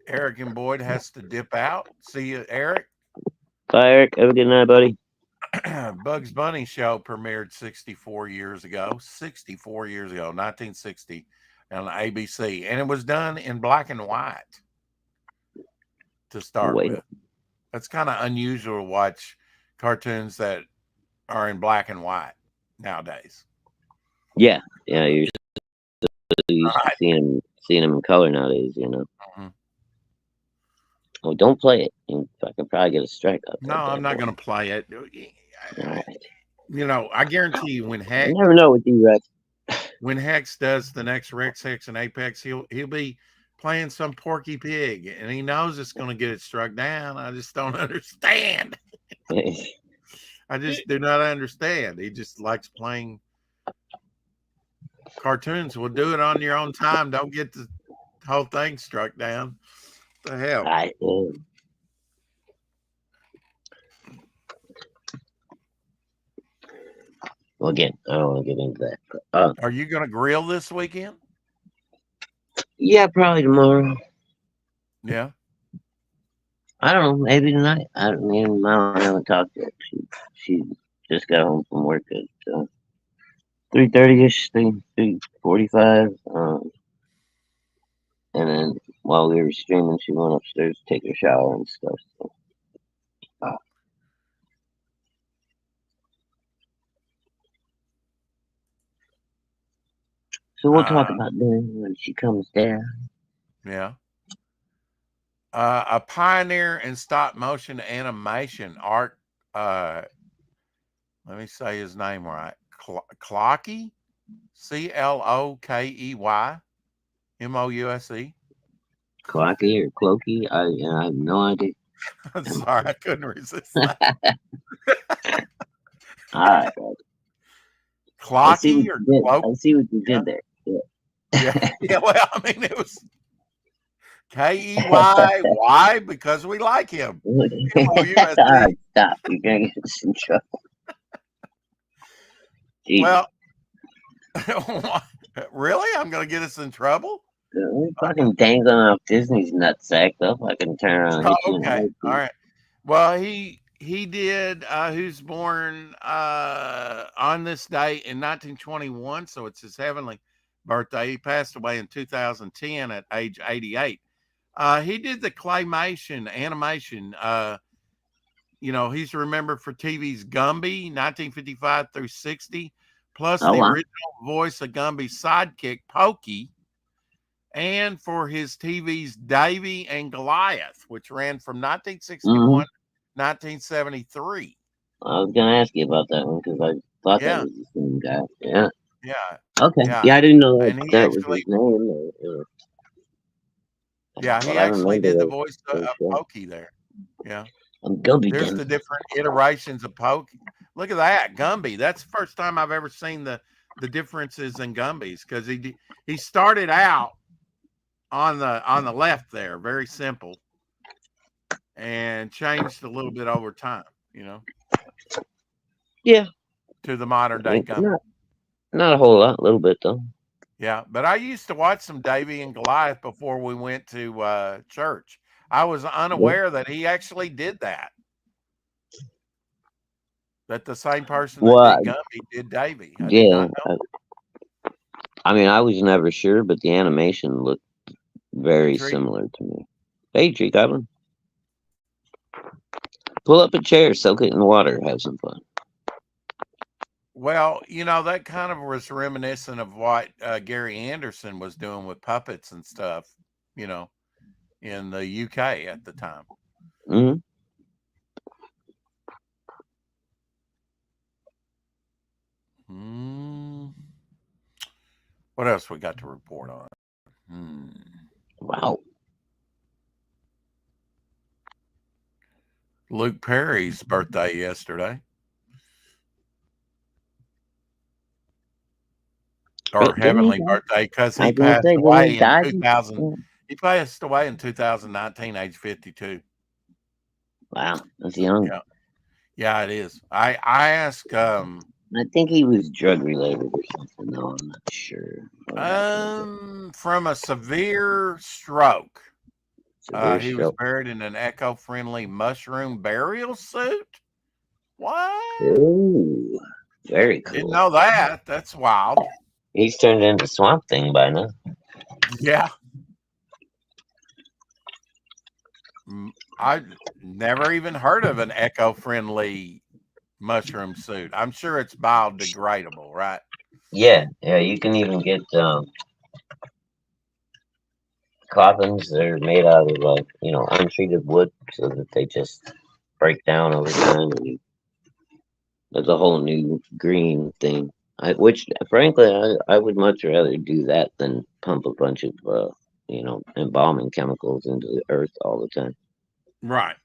Eric and Boyd has to dip out. See you, Eric. Bye, Eric. Have a good night, buddy. Bugs Bunny show premiered 64 years ago. 64 years ago, 1960, on ABC, and it was done in black and white to start with. That's kind of unusual to watch cartoons that are in black and white nowadays. Yeah, you're used to seeing them in color nowadays, you know. Oh, don't play it. I could probably get a strike up. No, I'm not going to play it. Right. You know, I guarantee you, when Hex, you never know with you, Rex. When Hex does the next Rex, Hex, and Apex, he'll be playing some Porky Pig, and he knows it's going to get it struck down. I just don't understand. I just do not understand. He just likes playing cartoons. Well, do it on your own time. Don't get the whole thing struck down. What the hell? Well, again, I don't want to get into that. But, Are you going to grill this weekend? yeah, probably tomorrow. Yeah. I don't know. Maybe tonight. Me and Mom haven't talked yet. She just got home from work at 3:30ish, 3:45. And then while we were streaming, she went upstairs to take her shower and stuff. So, we'll talk about that when she comes down. Yeah. A pioneer in stop motion animation art. Let me say his name right. Clocky, Clokey, Mouse. Clocky or Clokey? I have no idea. I'm sorry, I couldn't resist that. All right. Clocky or Cloak? I see what you did there. Yeah. Yeah. Well, I mean, it was Keyy because we like him. All right, stop. You're gonna get us in trouble. Well, really? I'm gonna get us in trouble? We're fucking dangling off Disney's nutsack. They'll fucking turn around. Oh, okay. All right. Well, he did. Who's born on this day in 1921, so it's his heavenly birthday. He passed away in 2010 at age 88. He did the claymation animation. He's remembered for TV's Gumby, 1955 through 60, plus the original voice of Gumby's sidekick, Pokey, and for his TV's Davy and Goliath, which ran from 1961 to 1973. I was going to ask you about that one because I thought that was the same guy. Yeah. Yeah. Okay. Yeah, I didn't know that, that was his name. Yeah, he actually did the voice of Pokey there. Yeah. There's the different iterations of Pokey. Look at that, Gumby. That's the first time I've ever seen the differences in Gumby's, because he started out on the left there, very simple, and changed a little bit over time, Yeah. To the modern day Gumby. Not a whole lot, a little bit though. Yeah, but I used to watch some Davy and Goliath before we went to church. I was unaware that he actually did that. That the same person that did Gumby did Davy. I mean, I was never sure, but the animation looked very similar to me. Hey, Tree Goblin. Pull up a chair, soak it in water, have some fun. Well, that kind of was reminiscent of what Gary Anderson was doing with puppets and stuff, in the UK at the time. Mm-hmm. What else we got to report on? Wow. Luke Perry's birthday yesterday. Or heavenly birthday, because he passed away in 2000. He passed away in 2019, age 52. Wow, that's young. Yeah, it is. I asked. I think he was drug related or something. No, I'm not sure. From a severe stroke. He was buried in an eco-friendly mushroom burial suit. What? Ooh, very cool. Didn't know that. That's wild. He's turned into Swamp Thing by now. Yeah. I never even heard of an eco-friendly mushroom suit. I'm sure it's biodegradable, right? Yeah. You can even get coffins that are made out of untreated wood, so that they just break down over time. And there's a whole new green thing. Which, frankly, I would much rather do that than pump a bunch of embalming chemicals into the earth all the time. Right.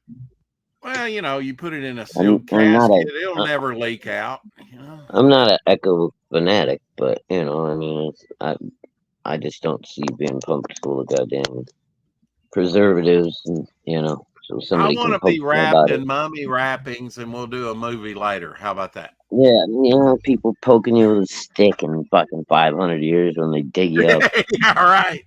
Well, you put it in a sealed casket, it'll never leak out. I'm not an eco fanatic, but I just don't see being pumped full of goddamn preservatives and so I somebody want can to poke be me wrapped about it. in mummy wrappings, and we'll do a movie later. How about that? Yeah, people poking you with a stick in fucking 500 years when they dig you up. Yeah, right.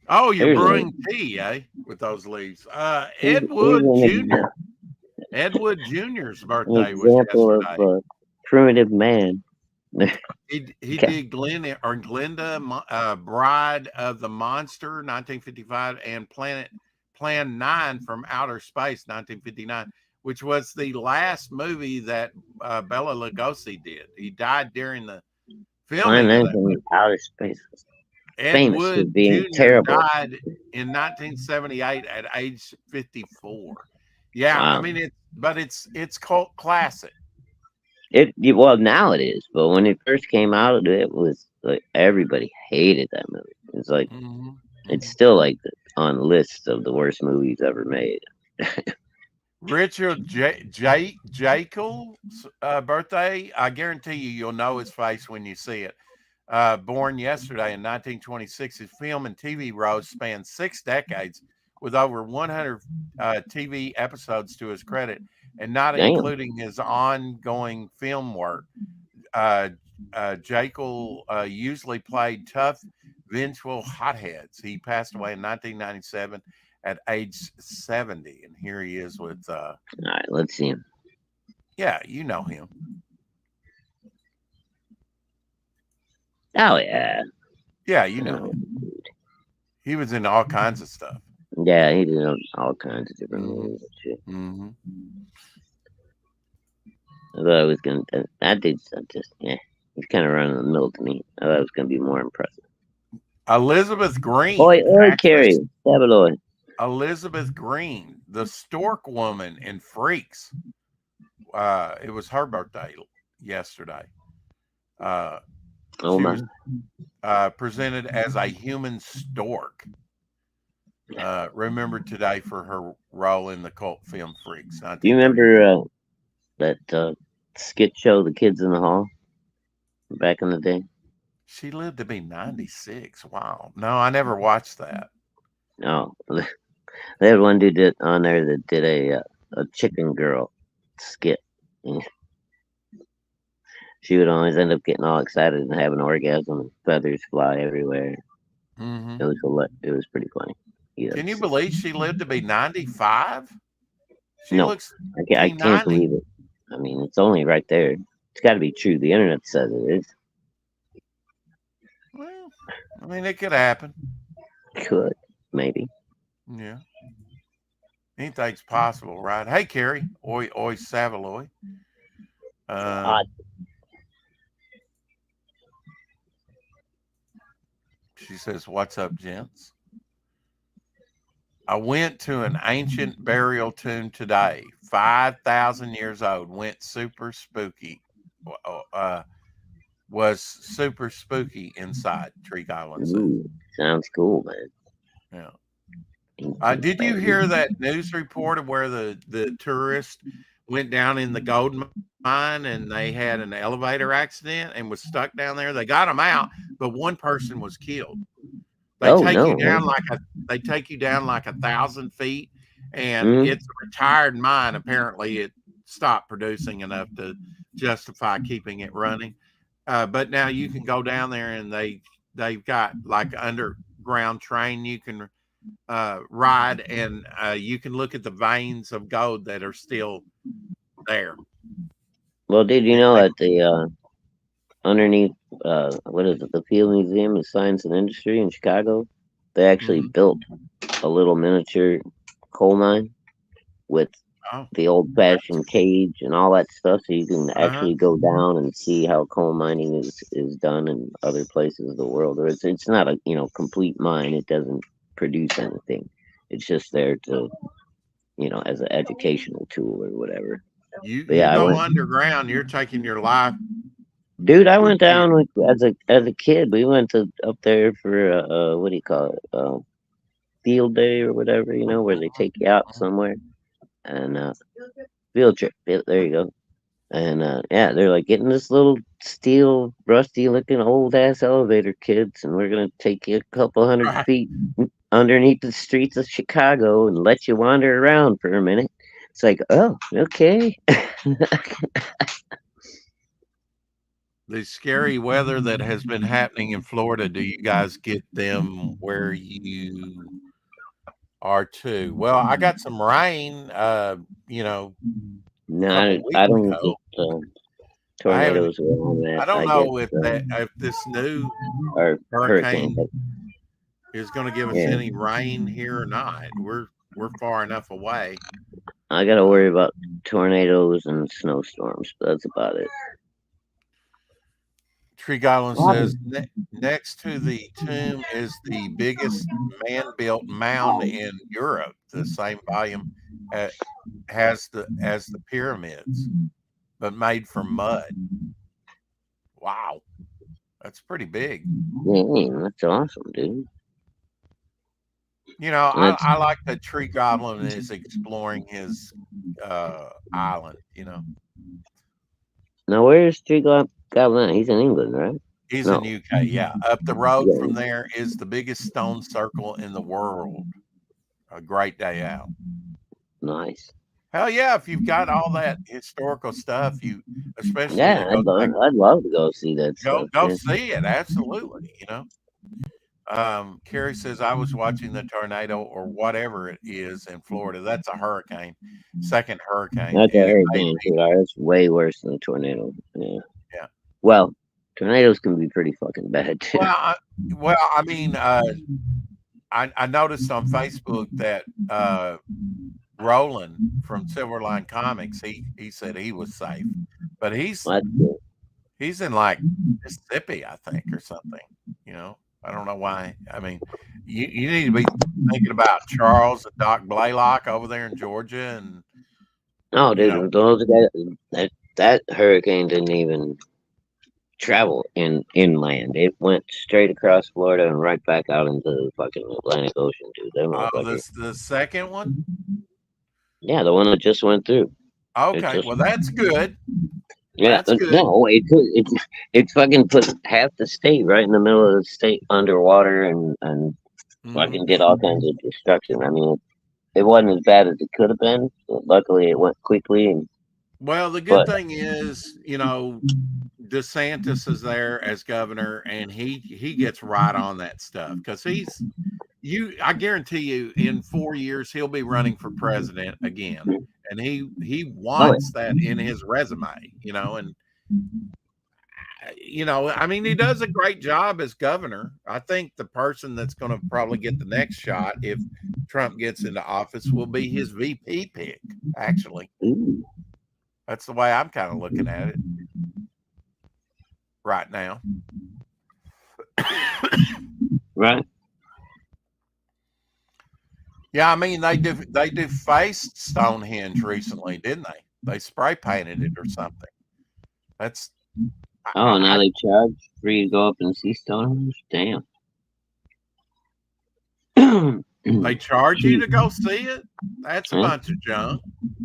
Oh, you're Here's brewing tea, eh? With those leaves. here's Edward Jr. an Edward Jr.'s an birthday was example of yesterday. primitive man. He Okay. did Glenda, Bride of the Monster, 1955, and Plan 9 from Outer Space, 1959, which was the last movie that Bela Lugosi did. He died during the Plan filming of 9 that from movie. outer space. Famous for Ed being Wood Jr. terrible. died in 1978 at age 54. Yeah, I Wow. mean it's cult classic. Well, now it is, but when it first came out, it was like everybody hated that movie. It's like it's still like on lists of the worst movies ever made. Richard Jekyll's birthday. I guarantee you'll know his face when you see it. Born yesterday in 1926, his film and TV roles span 6 decades with over 100 TV episodes to his credit, and not Damn. including his ongoing film work. Jekyll usually played tough, vengeful hotheads. He passed away in 1997 at age 70, and here he is with All right, let's see him. yeah, you know him. Oh yeah. Yeah, you know him. He was in all kinds of stuff. Yeah, he did all kinds of different movies and shit. Mm-hmm. I thought I was gonna. That dude's just he's kind of running the mill to me. I thought it was gonna be more impressive. Elizabeth Green. Oi, Carrie, Sabeloy. Elizabeth Green, the Stork Woman in Freaks. It was her birthday yesterday. Oh she my. was presented as a human stork. Remembered today for her role in the cult film Freaks. Do you remember that skit show, The Kids in the Hall, back in the day? She lived to be 96. Wow. No, I never watched that. No. They had one dude on there that did a chicken girl skit. She would always end up getting all excited and have an orgasm, and feathers fly everywhere. Mm-hmm. It was pretty funny. Can you believe she lived to be 95? She no, looks. I can't believe it. I mean, it's only right there. It's got to be true. The internet says it is. Well, I mean, it could happen. Could, maybe. Yeah. Anything's possible, right? Hey, Carrie. Oi, Savaloy. She says, "What's up, gents? I went to an ancient burial tomb today, 5,000 years old. Went super spooky. Was super spooky inside Tree Island. Ooh, sounds cool, man. Yeah. Did you hear that news report of where the tourist went down in the gold mine and they had an elevator accident and was stuck down there? They got them out, but one person was killed. They take you down like 1,000 feet, and it's a retired mine. Apparently, it stopped producing enough to justify keeping it running. But now you can go down there, and they've got like underground train you can ride, and you can look at the veins of gold that are still there. Well, did you know that the underneath what is it, the Field Museum of Science and Industry in Chicago, they actually built a little miniature coal mine with the old-fashioned cage and all that stuff, so you can actually go down and see how coal mining is done in other places of the world. Or it's not a complete mine. It doesn't produce anything. It's just there to as an educational tool or whatever. You go underground, you're taking your life. Dude, I went down as a kid. We went up there for what do you call it? Field day or whatever, where they take you out somewhere. And field trip. There you go. And they're like, getting this little steel, rusty looking old ass elevator, kids, and we're gonna take you a couple hundred feet underneath the streets of Chicago and let you wander around for a minute. It's like, oh, okay. The scary weather that has been happening in Florida, do you guys get them where you are too? Well, I got some rain, you know, a No, couple I weeks don't ago. get I haven't. tornadoes where I'm I at. don't I know get if this new or hurricane. hurricane is going to give us Yeah. any rain here or not. We're far enough away. I got to worry about tornadoes and snowstorms, but that's about it. Tree Goblin says next to the tomb is the biggest man-built mound in Europe. The same volume as the pyramids, but made from mud. Wow, that's pretty big. Dang, that's awesome, dude. You know, That's- I like that Tree Goblin is exploring his island. You know, Now, where's Tree Goblin? He's in England, right? he's No. in UK. Yeah, up the road Yeah. from there is the biggest stone circle in the world. A great day out. Nice. Hell yeah! If you've got all that historical stuff, you especially Yeah, to go I'd love to go see that go stuff. Yeah. see it. Absolutely, you know. Carrie says I was watching the tornado or whatever it is in Florida. That's a hurricane, second hurricane. That's a and hurricane, sweetheart. It's way worse than a tornado. Yeah. Yeah. Well, tornadoes can be pretty fucking bad too. Well, I mean, I noticed on Facebook that Roland from Silverline Comics, he said he was safe, but he's That's good. he's in like Mississippi, I think, or something. You know, I don't know why. I mean, you need to be thinking about Charles and Doc Blaylock over there in Georgia, and No, dude, know. those guys, that hurricane didn't even travel inland. It went straight across Florida and right back out into the fucking Atlantic Ocean, dude. Them motherfuckers. the second one. Yeah, the one that just went through. Okay, just- well that's good. Yeah, That's good. no, it fucking put half the state right in the middle of the state underwater and Mhm. fucking did all kinds of destruction. I mean, it wasn't as bad as it could have been. But luckily, it went quickly. And Well, the good But- thing is, you know, DeSantis is there as governor, and he gets right on that stuff because I guarantee you, in 4 years he'll be running for president again, and he wants that in his resume, you know, and you know, I mean, he does a great job as governor. I think the person that's going to probably get the next shot if Trump gets into office will be his VP pick. Actually, ooh, that's the way I'm kind of looking at it right now. right? Yeah, I mean they defaced Stonehenge recently, didn't they? They spray painted it or something. That's Oh, now they charge for you to go up and see Stonehenge? Damn. they charge you to go see it. That's a Huh? bunch of junk.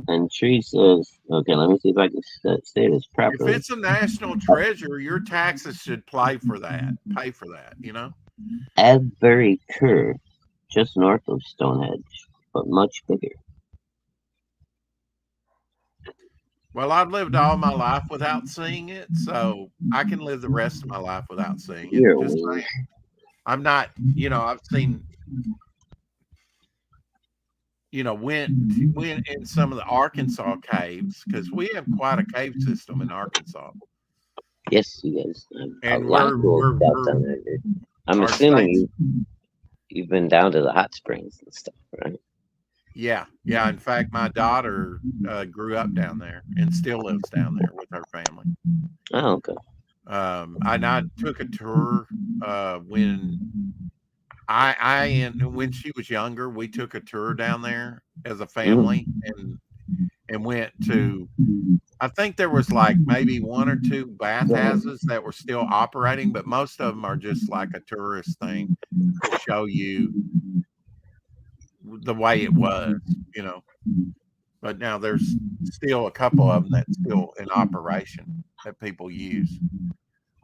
And Tree says, okay, let me see if I can say this If properly. it's a national treasure, your taxes should pay for that. You know. Avebury Curve, just north of Stonehenge, but much bigger. Well, I've lived all my life without seeing it, so I can live the rest of my life without seeing it. You're Just weird. saying. I'm not, you know, I've seen, you know, went in some of the Arkansas caves because we have quite a cave system in Arkansas. Yes, you guys. And A lot of cool we're- stuff down there, dude. I'm our assuming states- you've been down to the hot springs and stuff, right? Yeah. In fact, my daughter grew up down there and still lives down there with her family. Oh, okay. I took a tour when when she was younger. We took a tour down there as a family and went to. I think there was like maybe 1 or 2 bathhouses that were still operating, but most of them are just like a tourist thing to show you the way it was, you know. But now there's still a couple of them that's still in operation that people use.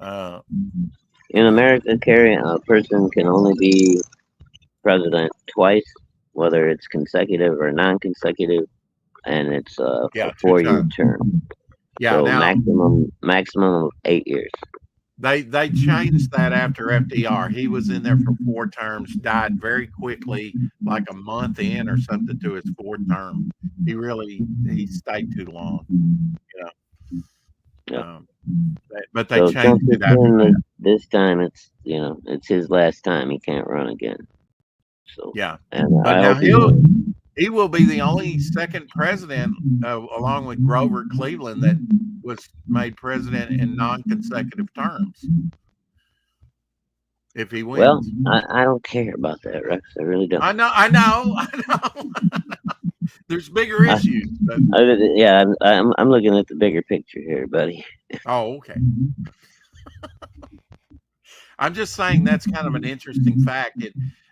In America, Carrie, a person can only be president twice, whether it's consecutive or non-consecutive, and it's a Yeah, 2 4-year times. term. Yeah, So now maximum of 8 years. they changed that after FDR. He was in there for 4 terms, died very quickly, like a month in or something to his 4th term. He stayed too long, you know. Yep. But they So changed Trump it after in that. this time, it's his last time. He can't run again. So Yeah, and but I now hope he wins. he will be the only second president, along with Grover Cleveland, that was made president in non-consecutive terms. If he Well, wins, I don't care about that, Rex. I really don't. I know. There's bigger issues, but Yeah, I'm looking at the bigger picture here, buddy. oh, okay. I'm just saying that's kind of an interesting fact.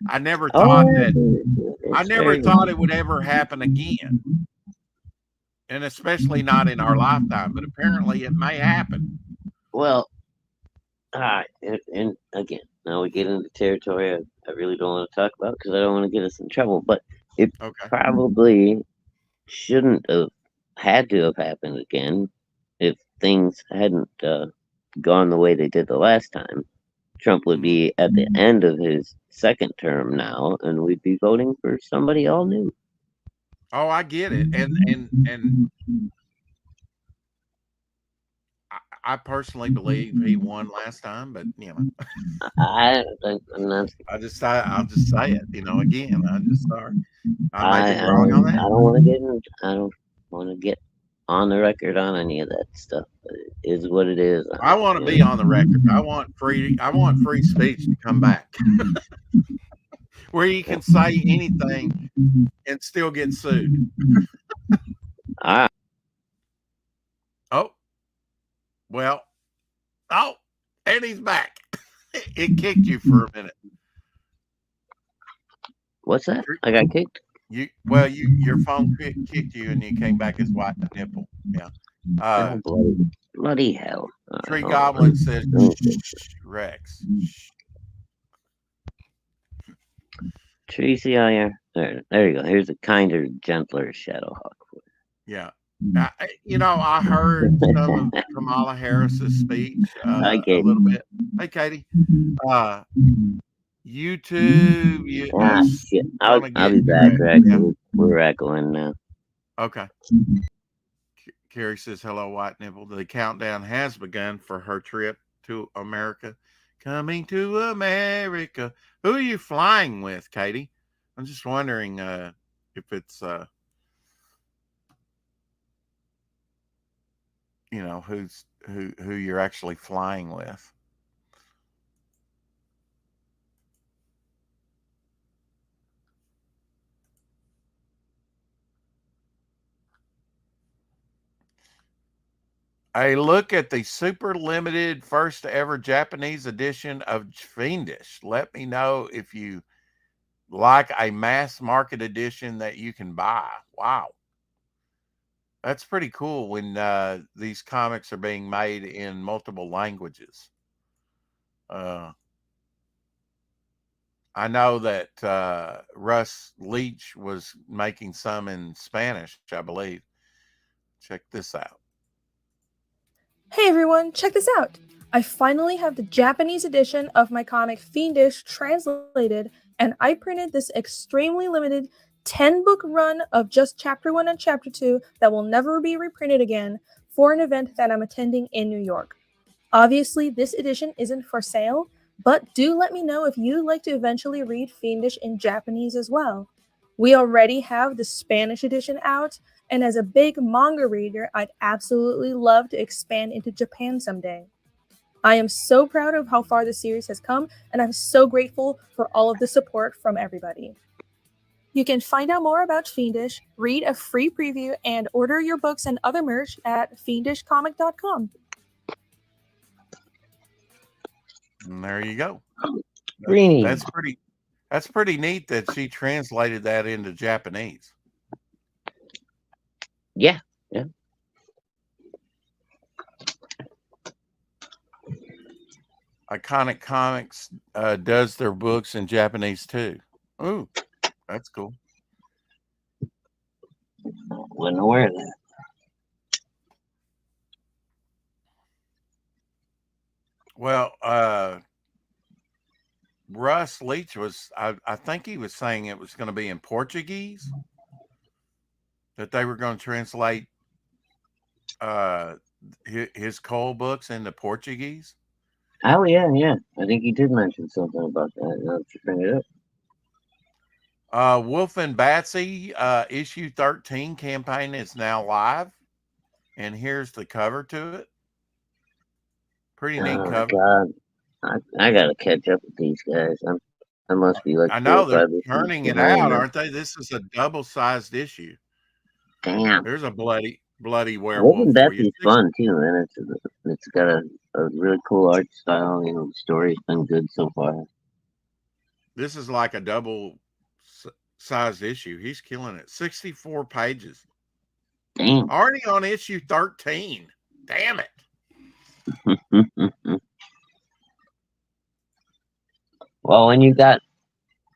I never thought that. I never thought it would ever happen again, and especially not in our lifetime. But apparently, it may happen. Well, all right, and again, now we get into territory I really don't want to talk about because I don't want to get us in trouble. But it Okay. probably shouldn't have had to have happened again if things hadn't gone the way they did the last time. Trump would be at the end of his second term now, and we'd be voting for somebody all new. Oh, I get it, and I personally believe he won last time, but I'm not. I'll just say it. Again, I'm just sorry. I may be I wrong on I that. don't want to get in. I don't want to get on the record on any of that stuff. But it is what it is. I want to be on the record. I want free speech to come back, where you can say anything and still get sued. Oh, well, and he's back. It kicked you for a minute. What's that? I got kicked. Your phone kicked you, and you came back as white nipple. Yeah. Bloody hell. Tree Goblin says, Rex. Tracy, there you go. Here's a kinder, gentler Shadowhawk. Yeah. I heard some of Kamala Harris's speech a little bit. Hey, Katie. YouTube. Shit. I'll be back, Rex. Yeah. We're echoing now. Okay. Carrie says, hello, White Nipple. The countdown has begun for her trip to America. Coming to America. Who are you flying with, Katie? I'm just wondering if it's, who you're actually flying with. A look at the super limited first ever Japanese edition of Fiendish. Let me know if you like a mass market edition that you can buy. Wow. That's pretty cool when these comics are being made in multiple languages. I know that Russ Leach was making some in Spanish, I believe. Check this out. Hey everyone, check this out. I finally have the Japanese edition of my comic Fiendish translated, and I printed this extremely limited 10-book run of just Chapter 1 and Chapter 2 that will never be reprinted again for an event that I'm attending in New York. Obviously, this edition isn't for sale, but do let me know if you'd like to eventually read Fiendish in Japanese as well. We already have the Spanish edition out, and as a big manga reader, I'd absolutely love to expand into Japan someday. I am so proud of how far the series has come, and I'm so grateful for all of the support from everybody. You can find out more about Fiendish, read a free preview, and order your books and other merch at fiendishcomic.com. And there you go. Greeny. That's pretty neat that she translated that into Japanese. Yeah. Iconic Comics does their books in Japanese too. Ooh, that's cool. Wasn't aware of that. Well, Russ Leach was, I think he was saying it was going to be in Portuguese, that they were going to translate his Cole books into Portuguese. Oh yeah. I think he did mention something about that. Now that you bring it up. Wolf and Batsy issue 13 campaign is now live, and here's the cover to it. Pretty neat Oh cover. God, I gotta catch up with these guys. I must be like I know 4 or they're 5 issues turning it behind out, them. aren't they? This is a double-sized issue. Damn. There's a bloody Wolf werewolf and for you. Betsy's fun too, man. It's got a really cool art style. You know, the story's been good so far. This is like a double-sized issue. He's killing it. 64 pages. Damn. Already on issue 13. Damn it. Well, when you got,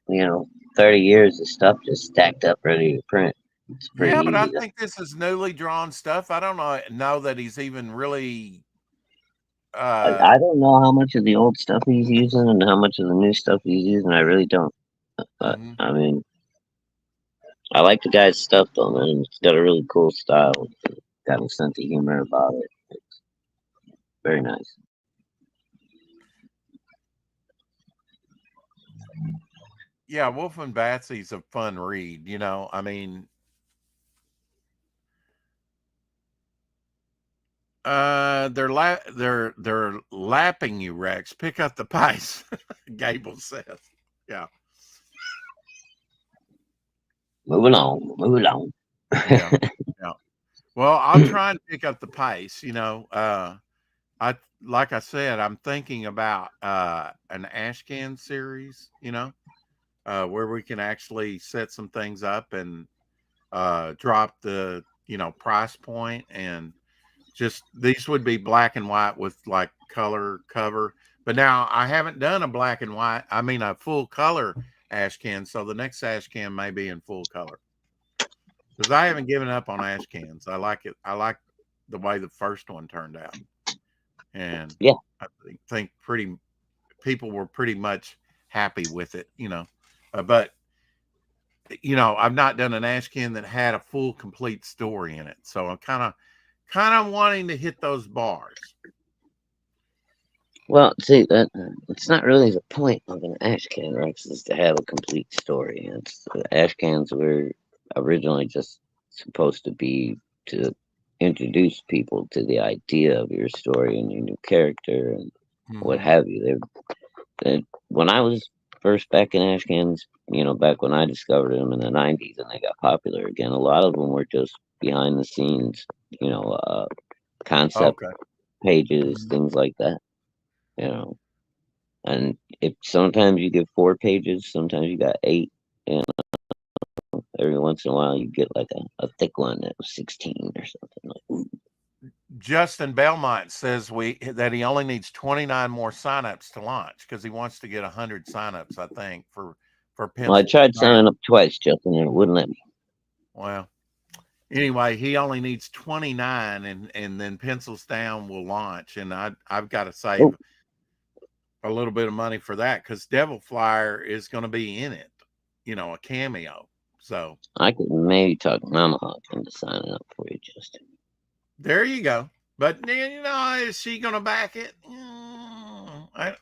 30 years of stuff just stacked up ready to print, it's pretty Yeah, but I easy. think this is newly drawn stuff. I don't know that he's even really. I don't know how much of the old stuff he's using and how much of the new stuff he's using. I really don't. I mean, I like the guy's stuff though, man. It's got a really cool style. It's got a sense of humor about it. It's very nice. Yeah, Wolf and Batsy's a fun read. I mean, they're lapping you, Rex. Pick up the pace. Gable says. Yeah. Moving on. Yeah. Well, I'll try and pick up the pace. Like I said, I'm thinking about an Ashcan series. Where we can actually set some things up and drop the price point, and just these would be black and white with like color cover. But now I haven't done a black and white. I mean a full color Ashcan. So the next Ashcan may be in full color, because I haven't given up on Ashcans. I like it. I like the way the first one turned out, and yeah, I think people were pretty much happy with it. But I've not done an Ashcan that had a full complete story in it, so I'm kind of wanting to hit those bars. Well, see, that it's not really the point of an Ashcan, Rex, is to have a complete story. Ashcans were originally just supposed to be to introduce people to the idea of your story and your new character and what have you. When I was first back in Ashcans, back when I discovered them in the 90s and they got popular again, a lot of them were just behind the scenes, concept pages, things like that. And if sometimes you get 4 pages, sometimes you got 8, and every once in a while you get like a thick one that was 16 or something. Like, ooh. Justin Belmont says that he only needs 29 more signups to launch, because he wants to get 100 signups, I think, for Pencils. Well, I tried signing up twice, Justin, and it wouldn't let me. Well, anyway, he only needs 29, and then Pencils Down will launch, and I've got to save a little bit of money for that, because Devil Flyer is going to be in it, a cameo. So I could maybe talk Mama Hawk into signing up for you, Justin. There you go. But is she going to back it?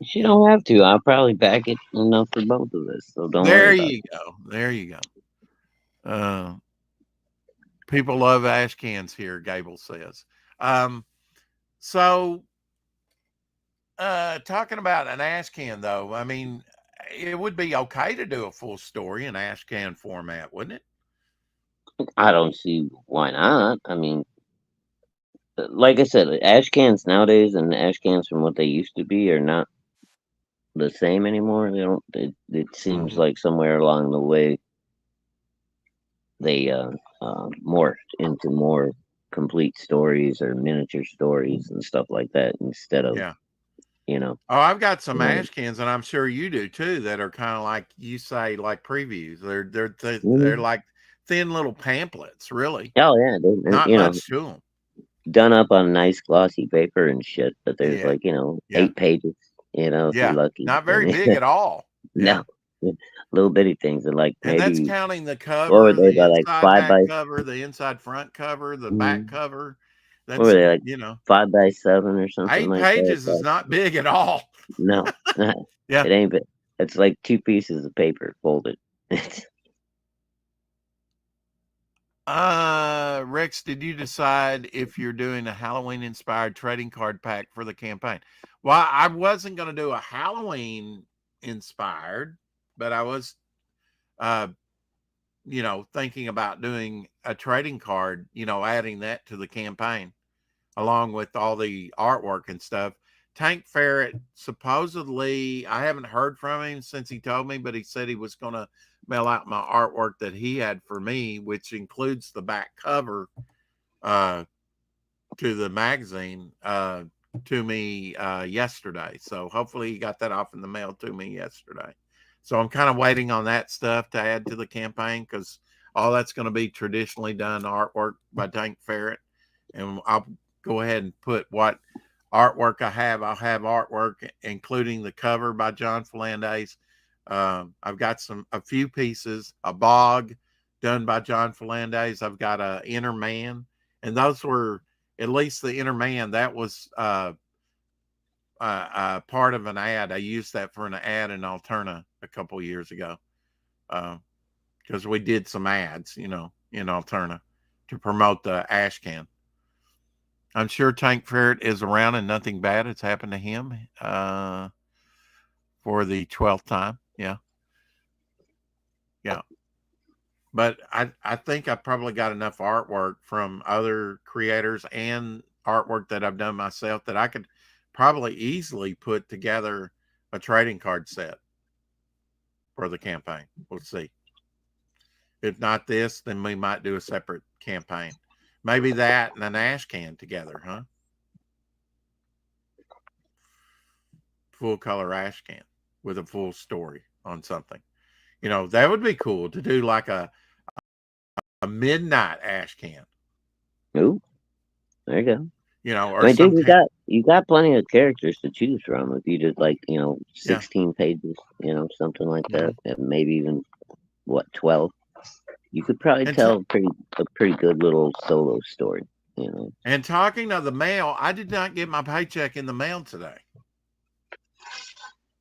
She don't have to. I'll probably back it enough for both of us. So don't worry about it. There you go. People love Ashcans here, Gable says. So talking about an Ashcan, though, I mean, it would be okay to do a full story in Ashcan format, wouldn't it? I don't see why not. I mean, like I said, Ashcans nowadays and Ashcans from what they used to be are not the same anymore. They don't. It seems like somewhere along the way they morphed into more complete stories or miniature stories and stuff like that, instead of you know. Oh, I've got some Right. ash cans, and I'm sure you do too, that are kind of like you say, like previews. They're Mhm. like thin little pamphlets, really. Oh yeah, they, Not you know, much to them. done up on nice glossy paper and shit. But there's Yeah, like, you know, yeah, 8 pages. You know, if you're yeah. lucky. Not very big at all. Yeah, No, little bitty things, and like and that's maybe counting the what were cover, they the by like inside five back by cover, the inside front cover, the back mm, cover. what were That's they like 5 by 7 or something 8 like that? pages is But not big at all. no, it Yeah. ain't. Big. It's like 2 pieces of paper folded. Rex, did you decide if you're doing a Halloween inspired trading card pack for the campaign? Well, I wasn't going to do a Halloween inspired, but I was, thinking about doing a trading card, adding that to the campaign along with all the artwork and stuff. Tank Ferret, supposedly, I haven't heard from him since he told me, but he said he was going to mail out my artwork that he had for me, which includes the back cover to the magazine to me yesterday. So hopefully he got that off in the mail to me yesterday. So I'm kind of waiting on that stuff to add to the campaign, because all that's going to be traditionally done artwork by Tank Ferret. And I'll go ahead and put what artwork I have. I'll have artwork including the cover by John Falandes. I've got a few pieces, a bog done by John Falandes. I've got a Inner Man, and those were, at least the Inner Man, that was part of an ad. I used that for an ad in Alterna a couple years ago, because we did some ads, in Alterna to promote the ash can. I'm sure Tank Ferret is around and nothing bad has happened to him for the 12th time. Yeah. Yeah. But I think I probably got enough artwork from other creators and artwork that I've done myself that I could probably easily put together a trading card set for the campaign. We'll see. If not this, then we might do a separate campaign. Maybe that and an ash can together, huh? Full color ash can with a full story on something. That would be cool to do, like a midnight ash can. Ooh, there you go. Or I mean, dude, something. you got plenty of characters to choose from. If you did like 16 Yeah. pages, something like that, and maybe even 12. You could probably tell a pretty good little solo story. And talking of the mail, I did not get my paycheck in the mail today.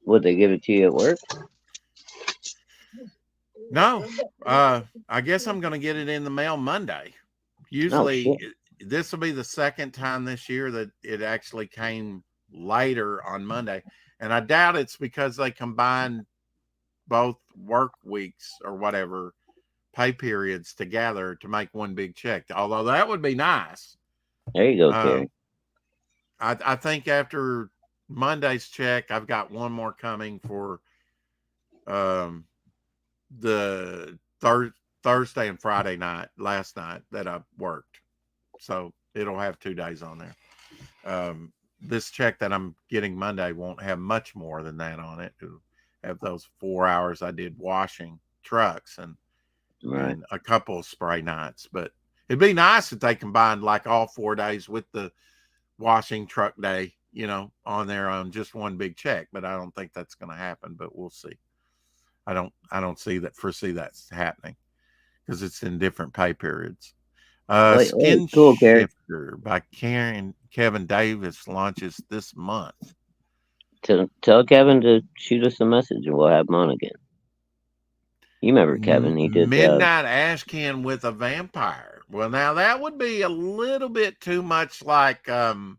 Would they give it to you at work? No. I guess I'm going to get it in the mail Monday. Usually, this will be the second time this year that it actually came later on Monday. And I doubt it's because they combined both work weeks or whatever pay periods together to make one big check. Although that would be nice. There you go, Kerry. I think after Monday's check, I've got one more coming for the Thursday and Friday night, last night that I worked. So it'll have 2 days on there. This check that I'm getting Monday won't have much more than that on it. It'll have those 4 hours I did washing trucks and a couple of spray nights. But it'd be nice if they combined like all 4 days with the washing truck day, on there on just one big check. But I don't think that's going to happen, but we'll see. I don't foresee that's happening because it's in different pay periods. Skin Shifter by Kevin Davis launches this month. Tell Kevin to shoot us a message and we'll have him on again. You remember Kevin? He did Midnight Ash Can with a Vampire. Well, now that would be a little bit too much like Aaron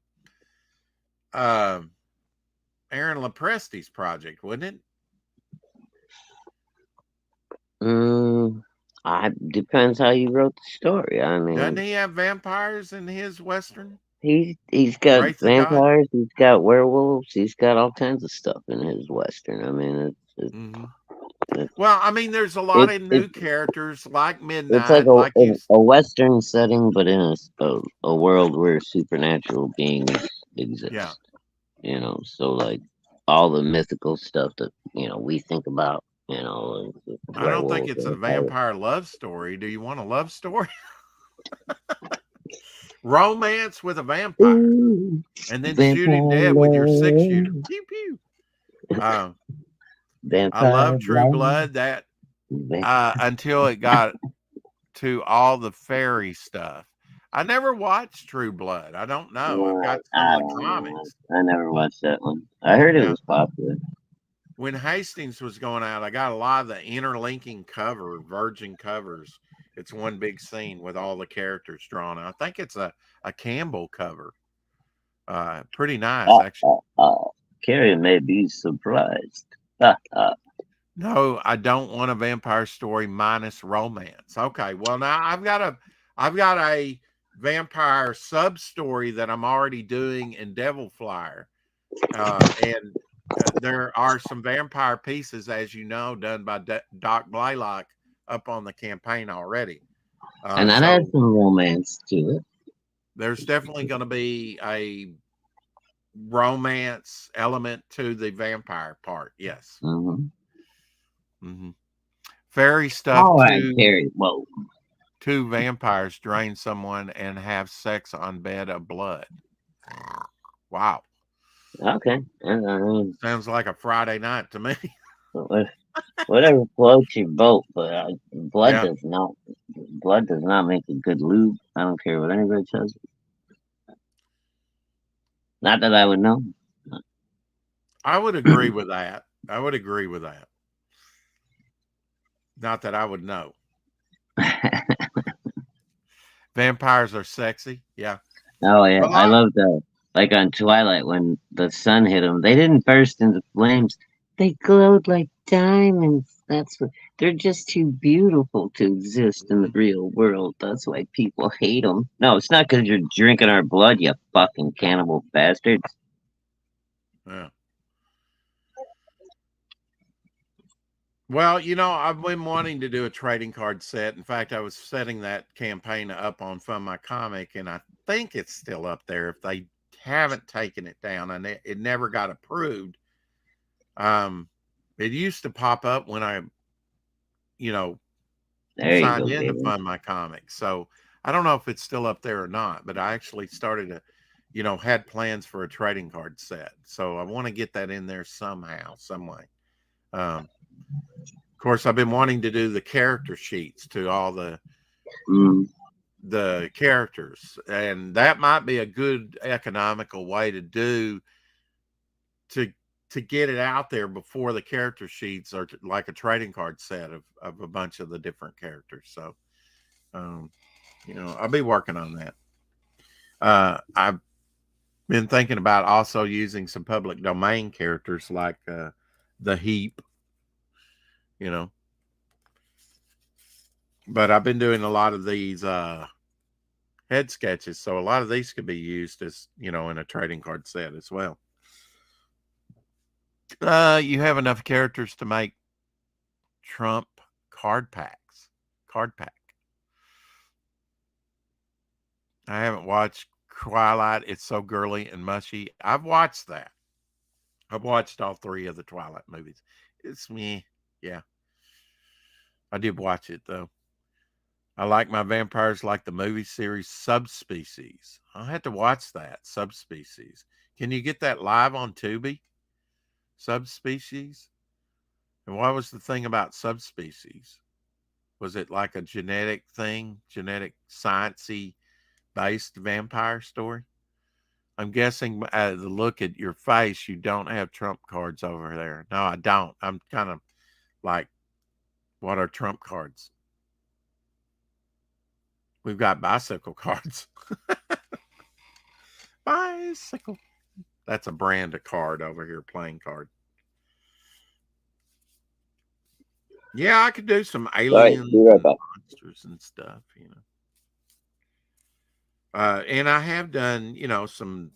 Lopresti's project, wouldn't it? Depends how you wrote the story. I mean, doesn't he have vampires in his Western? He's got vampires. He's got werewolves. He's got all kinds of stuff in his Western. I mean, well, I mean, there's a lot of new characters like Midnight. It's like a Western setting, but in a world where supernatural beings exist. Yeah. You know, so like all the mythical stuff that we think about. You know, I don't think werewolves it's a and pirates. vampire love story. Do you want a love story? Romance with a vampire, Ooh, and then shoot vampire him dead with your 6-shooter. love, Pew pew. I vampire love True love, Blood. That vampire. until it got to all the fairy stuff. I never watched True Blood. I don't know. I've got some I of the don't know. comics. I never watched that one. I heard it Yeah. was popular. When Hastings was going out, I got a lot of the interlinking virgin covers. It's one big scene with all the characters drawn. I think it's a Campbell cover. Pretty nice, actually. Carrie may be surprised. No, I don't want a vampire story minus romance. Okay, well now I've got a vampire sub story that I'm already doing in Devil Flyer, and there are some vampire pieces, as you know, done by Doc Blaylock up on the campaign already. And that adds some romance to it. There's definitely going to be a romance element to the vampire part. Yes. Fairy stuff. All right, Carrie. Whoa. 2 vampires drain someone and have sex on bed of blood. Wow. Okay. Sounds like a Friday night to me. Whatever floats your boat, but blood does not make a good lube. I don't care what anybody says. Not that I would know. I would agree with that. Not that I would know. Vampires are sexy. Yeah. Oh yeah, I love that. Like on Twilight, when the sun hit them, they didn't burst into flames. They glowed like diamonds. They're just too beautiful to exist in the real world. That's why people hate them. No, it's not because you're drinking our blood, you fucking cannibal bastards. Yeah. Well, I've been wanting to do a trading card set. In fact, I was setting that campaign up on Fund My Comic, and I think it's still up there if they haven't taken it down, and it never got approved. It used to pop up when I, signed in to Fund My Comic. So I don't know if it's still up there or not, but I actually started had plans for a trading card set. So I want to get that in there somehow, some way. Of course, I've been wanting to do the character sheets to all the characters, and that might be a good economical way to do to get it out there before the character sheets are like a trading card set of a bunch of the different characters. So, I'll be working on that. I've been thinking about also using some public domain characters like the Heap. But I've been doing a lot of these head sketches, so a lot of these could be used as in a trading card set as well. You have enough characters to make Trump card pack. I haven't watched Twilight. It's so girly and mushy. I've watched that. I've watched all 3 of the Twilight movies. It's me. Yeah. I did watch it, though. I like my vampires like the movie series Subspecies. I'll have to watch that, Subspecies. Can you get that live on Tubi? Subspecies? And what was the thing about Subspecies? Was it like a genetic thing? Genetic, sciencey based vampire story? I'm guessing the look at your face, you don't have Trump cards over there. No, I don't. I'm kind of like, what are Trump cards? We've got bicycle cards. Bicycle. That's a brand of card over here, playing card. Yeah, I could do some aliens and monsters and stuff, And I have done, some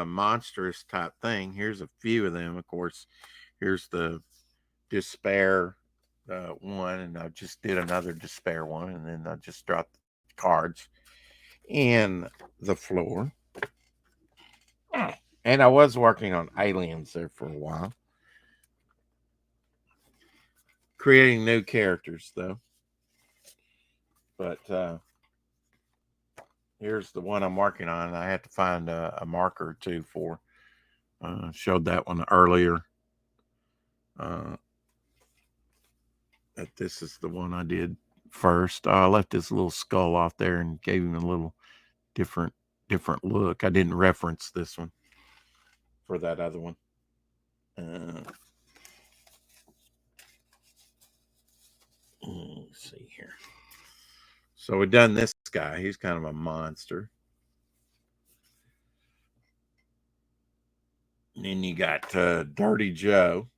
monstrous type thing. Here's a few of them. Of course, here's the Despair one, and I just did another Despair one, and then I just dropped cards in the floor. And I was working on Aliens there for a while. Creating new characters, though. But here's the one I'm working on. I had to find a marker or two for. Showed that one earlier. That this is the one I did first. I left this little skull off there and gave him a little different look. I didn't reference this one for that other one. Let's see here. So we've done this guy. He's kind of a monster. And then you got Dirty Joe.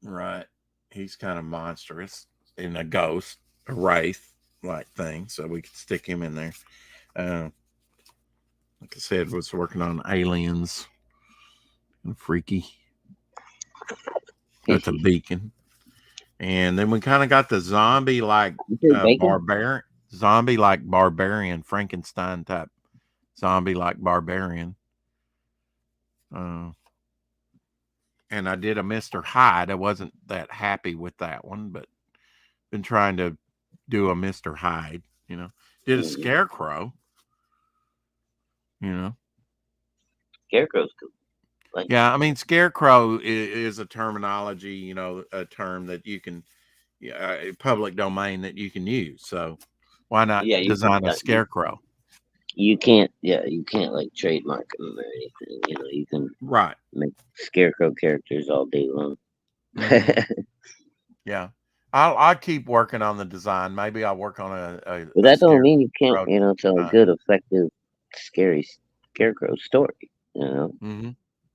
Right. He's kind of monstrous in a ghost, a wraith like thing. So we could stick him in there. Like I said, was working on Aliens and Freaky. That's a beacon. And then we kind of got the zombie like barbarian, Frankenstein type zombie like barbarian. And I did a Mr. Hyde. I wasn't that happy with that one, but been trying to do a Mr. Hyde, you know. Did a Scarecrow, you know. Scarecrow's cool. Like, yeah, I mean, Scarecrow is a terminology, you know, a term that you can, public domain that you can use. So why not design a Scarecrow? You can't like trademark them or anything. You know, you can make Scarecrow characters all day long. Yeah, I'll keep working on the design. Maybe I'll work on a but that don't mean you can't, you know, tell a good, effective, scary Scarecrow story. You know. Mm-hmm.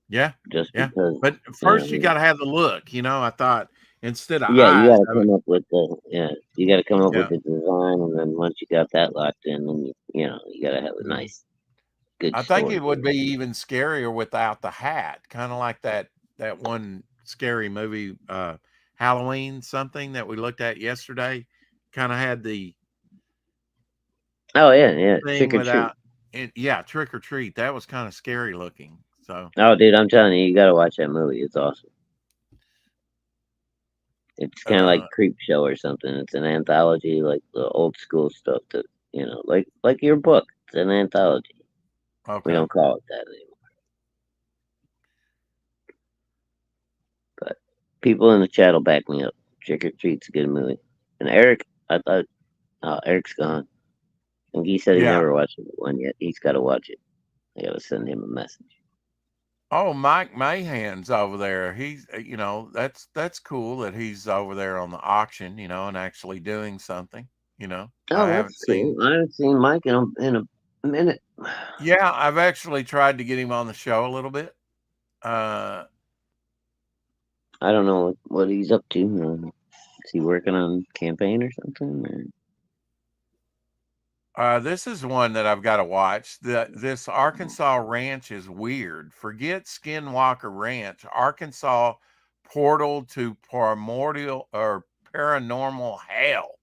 Yeah, just because. But first, you got to have the look. You know, I thought instead of you got to come up with the you got to come up with the design, and then once you got that locked in, then you got to have a nice, good. I think it would be even scarier without the hat, kind of like that one scary movie, Halloween something that we looked at yesterday. Kind of had the Trick or Treat. Trick or Treat. That was kind of scary looking. So. Oh, dude, I'm telling you, you got to watch that movie. It's awesome. It's kind of like Creepshow or something. It's an anthology, like the old school stuff that, you know, like your book. It's an anthology. Okay. We don't call it that anymore. But people in the chat will back me up. Trick or Treat's a good movie. And Eric, I thought, Eric's gone. I think he said he never watched one yet. He's got to watch it. I got to send him a message. Oh, Mike Mahan's over there. He's, you know, that's cool that he's over there on the auction, you know, and actually doing something, you know. I haven't seen Mike in a minute. Yeah, I've actually tried to get him on the show a little bit. I don't know what he's up to. Is he working on campaign or something? Or? This is one that I've got to watch. This Arkansas ranch is weird. Forget Skinwalker Ranch. Arkansas portal to primordial or paranormal hell.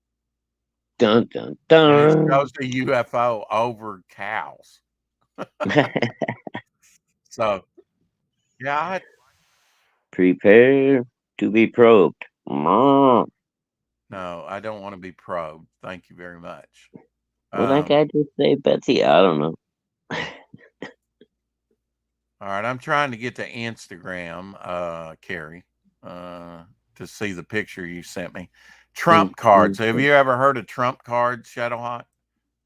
Dun dun dun. And it shows a UFO over cows. So, yeah. Prepare to be probed. No, I don't want to be probed. Thank you very much. Well, that guy just say Betsy. I don't know. All right, I'm trying to get to Instagram, Carrie, to see the picture you sent me. Trump cards. Have you ever heard of Trump cards, Shadowhawk?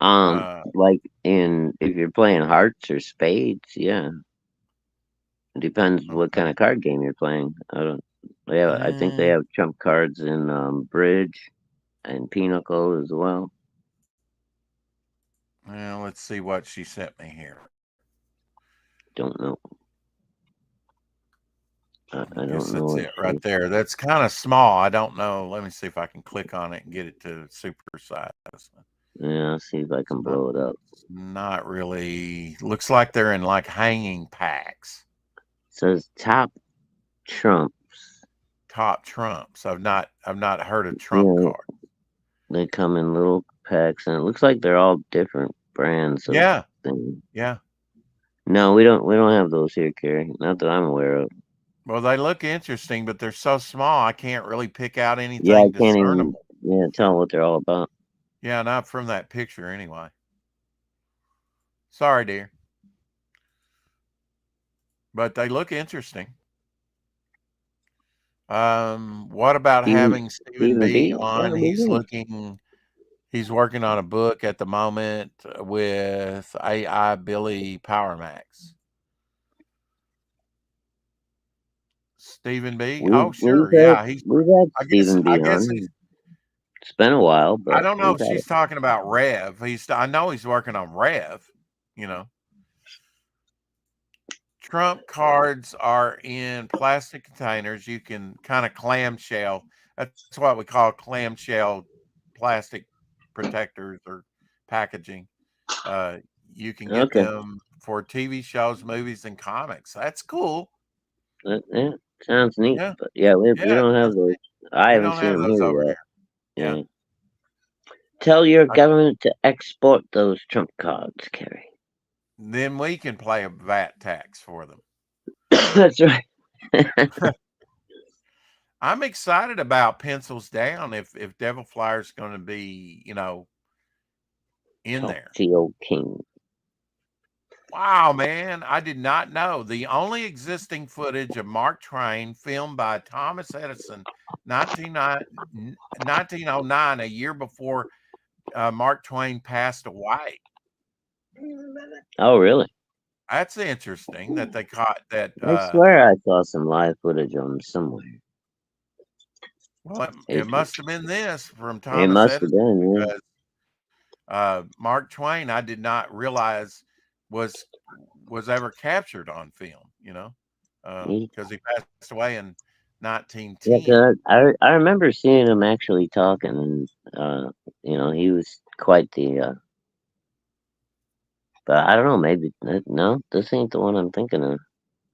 Like if you're playing hearts or spades, yeah. It depends what kind of card game you're playing. I think they have Trump cards in Bridge and Pinochle as well. Well, let's see what she sent me here. Don't know. I don't guess know. That's it right there. That's kind of small. I don't know. Let me see if I can click on it and get it to super size. Yeah, I'll see if I can blow it up. Not really. Looks like they're in like hanging packs. It says top Trumps. Top Trumps. I've not heard of Trump cards. They come in little packs, and it looks like they're all different brands. Yeah, thing. Yeah. No, we don't have those here, Carrie. Not that I'm aware of. Well, they look interesting, but they're so small I can't really pick out Yeah, I anything can't even discernible. tell what they're all about. Yeah, not from that picture anyway. Sorry, dear. But they look interesting. What about having Stephen B on? He's working on a book at the moment with AI Billy Powermax. Stephen B. Oh, sure, yeah. We've had Stephen B on. It's been a while, but I don't know if she's talking about Rev. I know he's working on Rev. You know, Trump cards are in plastic containers. You can kind of clamshell. That's what we call clamshell plastic protectors or packaging. You can get them for TV shows, movies, and comics. That's cool. Yeah, sounds neat. Yeah. But yeah, we don't have those. I haven't seen them here yet. Yeah. Tell your government to export those Trump cards, Kerry. Then we can pay a VAT tax for them. That's right. I'm excited about Pencils Down if Devil Flyer's going to be, in there. Theo King. Wow, man. I did not know. The only existing footage of Mark Twain filmed by Thomas Edison 1909, a year before Mark Twain passed away. Oh, really? That's interesting that they caught that. I swear I saw some live footage on them somewhere. Well, it must have been this from Thomas It must Edison. have been, because Mark Twain, I did not realize was ever captured on film, because he passed away in 1910. Yeah, I remember seeing him actually talking, and he was quite the. But I don't know, maybe no, this ain't the one I'm thinking of.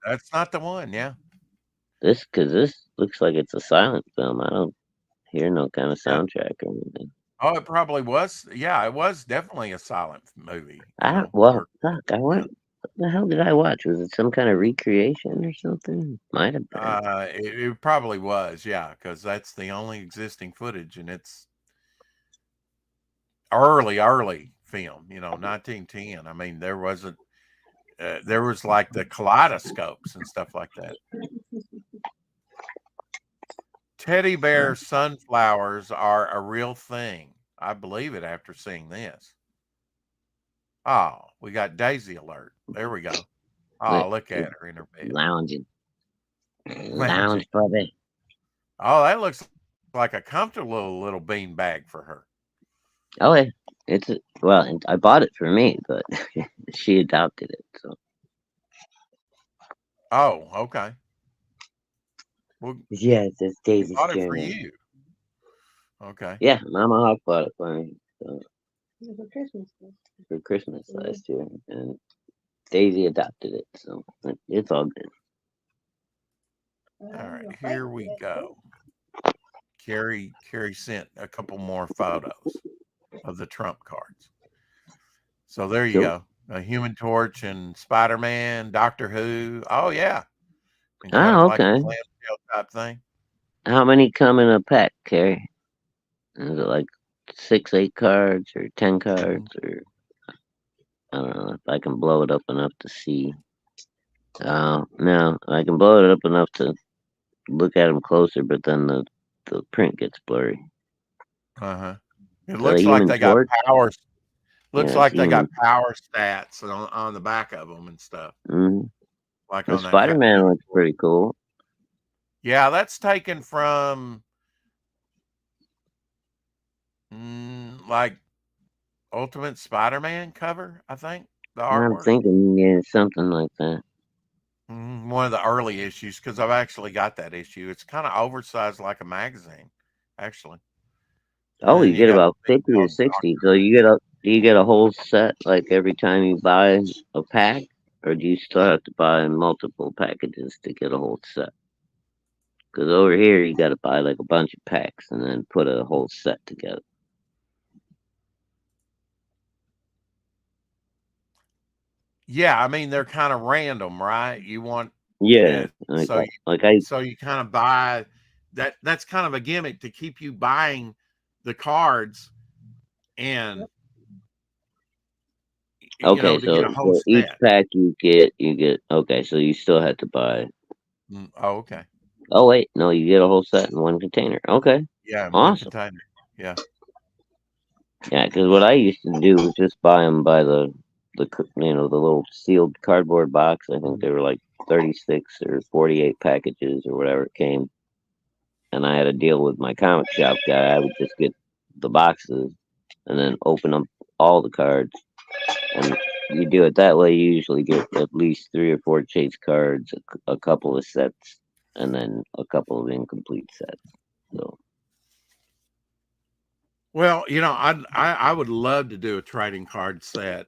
That's not the one, yeah. This looks like it's a silent film. I don't hear no kind of soundtrack or anything. Oh, it probably was. Yeah, it was definitely a silent movie. Fuck, what the hell did I watch? Was it some kind of recreation or something? Might have been. It probably was, yeah, because that's the only existing footage, and it's early film, 1910. I mean, there was like the kaleidoscopes and stuff like that. Teddy bear sunflowers are a real thing. I believe it after seeing this. Oh, we got Daisy alert. There we go. Oh, look at her in her bed. Lounging. Lounge, puppy. Oh, that looks like a comfortable little bean bag for her. Oh, yeah. I bought it for me, but she adopted it. So. Oh, okay. Well, yeah, it's Daisy's bought it for you. Okay. Yeah, Mama Hawk bought it for me. So. For Christmas last year, and Daisy adopted it, so it's all good. All right, here we go. Carrie sent a couple more photos of the Trump cards. So there you go. A Human Torch and Spider-Man, Doctor Who. Oh yeah. Oh, okay. Like a type thing. How many come in a pack, Carrie? Is it like 6, 8 cards or 10 cards, or I don't know if I can blow it up enough to see. No, I can blow it up enough to look at them closer, but then the print gets blurry. It looks like they got power. Looks like they got power stats on the back of them and stuff. Mm-hmm. Like on Spider-Man looks pretty cool. Yeah, that's taken from like Ultimate Spider-Man cover, I think. The artwork. I'm thinking, something like that. One of the early issues, because I've actually got that issue. It's kind of oversized like a magazine, actually. Oh, you get about 50 or 60. So you get a whole set like every time you buy a pack, or do you still have to buy multiple packages to get a whole set? Because over here you got to buy like a bunch of packs and then put a whole set together. Yeah, I mean they're kind of random, right? You want Yeah, so you kind of buy that. That's kind of a gimmick to keep you buying the cards, and you know, okay. to get a whole So each set. pack you get. Okay, so you still had to buy. Oh, okay. Oh wait, no, you get a whole set in one container. Okay, Yeah, in one awesome. container. Yeah. Yeah, because what I used to do was just buy them by the the little sealed cardboard box. I think they were like 36 or 48 packages or whatever it came. And I had a deal with my comic shop guy. I would just get the boxes and then open up all the cards. And you do it that way, you usually get at least 3 or 4 chase cards, a couple of sets, and then a couple of incomplete sets. So Well, you know, I would love to do a trading card set,